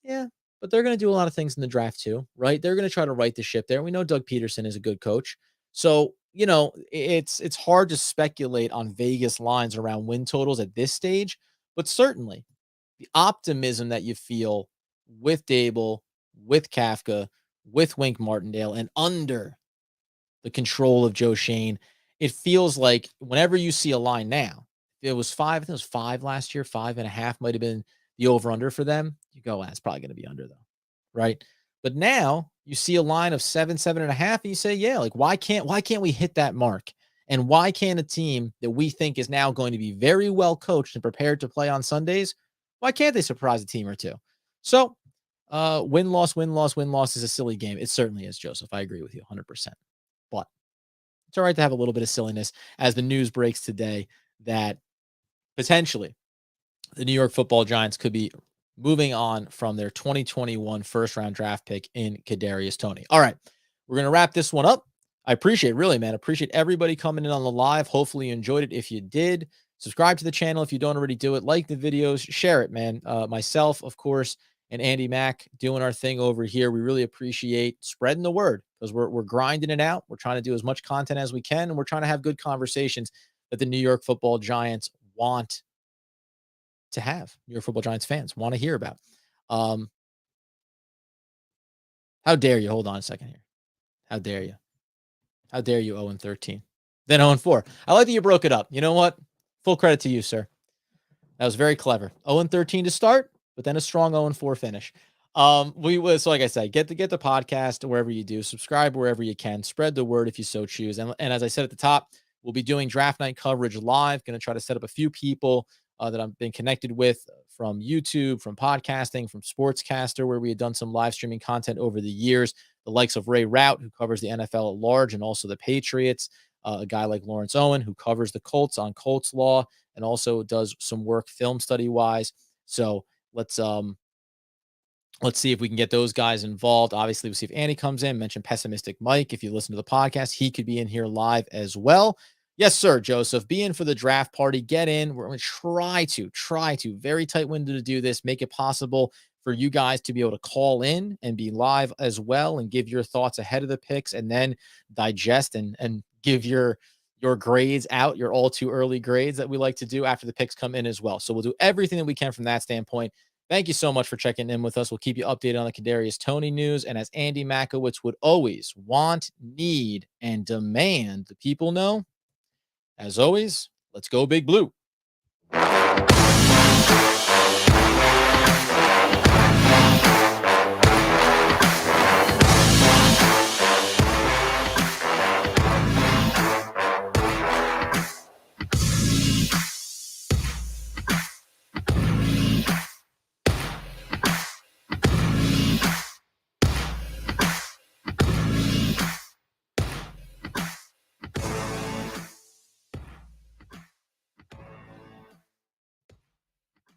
Yeah, but they're going to do a lot of things in the draft too, right? They're going to try to right the ship there. We know Doug Peterson is a good coach. So, it's hard to speculate on Vegas lines around win totals at this stage, but certainly the optimism that you feel with Dable, with Kafka, with Wink Martindale, and under the control of Joe Schoen, it feels like whenever you see a line now, it was 5, I think it was 5 last year, 5.5 might have been the over-under for them. You go, it's probably going to be under though, right? But now you see a line of 7, 7.5, and you say, yeah, like why can't we hit that mark? And why can't a team that we think is now going to be very well coached and prepared to play on Sundays, why can't they surprise a team or two? So, win-loss, win-loss, win-loss is a silly game. It certainly is, Joseph. I agree with you 100%. But it's all right to have a little bit of silliness as the news breaks today that potentially the New York Football Giants could be moving on from their 2021 first-round draft pick in Kadarius Toney. All right, we're going to wrap this one up. I appreciate everybody coming in on the live. Hopefully you enjoyed it. If you did, subscribe to the channel if you don't already do it. Like the videos, share it, man. Myself, of course, and Andy Mack doing our thing over here. We really appreciate spreading the word because we're grinding it out. We're trying to do as much content as we can, and we're trying to have good conversations that the New York Football Giants want to have. New York Football Giants fans want to hear about. How dare you? Hold on a second here. How dare you? How dare you 0-13? Then 0-4. I like that you broke it up. You know what? Full credit to you, sir. That was very clever. 0-13 to start, but then a strong 0-4 finish. So like I said, get the podcast wherever you do, subscribe wherever you can, spread the word if you so choose. And as I said at the top, we'll be doing draft night coverage live. Going to try to set up a few people that I've been connected with from YouTube, from podcasting, from Sportscaster, where we had done some live streaming content over the years. The likes of Ray Rout, who covers the NFL at large and also the Patriots. A guy like Lawrence Owen, who covers the Colts on Colts Law and also does some work film study wise. So let's see if we can get those guys involved. Obviously, we'll see if Andy comes in. Mention Pessimistic Mike. If you listen to the podcast, he could be in here live as well. Yes, sir, Joseph. Be in for the draft party. Get in. We're going to try to very tight window to do this. Make it possible for you guys to be able to call in and be live as well and give your thoughts ahead of the picks and then digest and give your grades out, your all too early grades that we like to do after the picks come in as well. So we'll do everything that we can from that standpoint. Thank you so much for checking in with us. We'll keep you updated on the Kadarius Toney news. And as Andy Makowitz would always want, need, and demand the people know, as always, let's go Big Blue.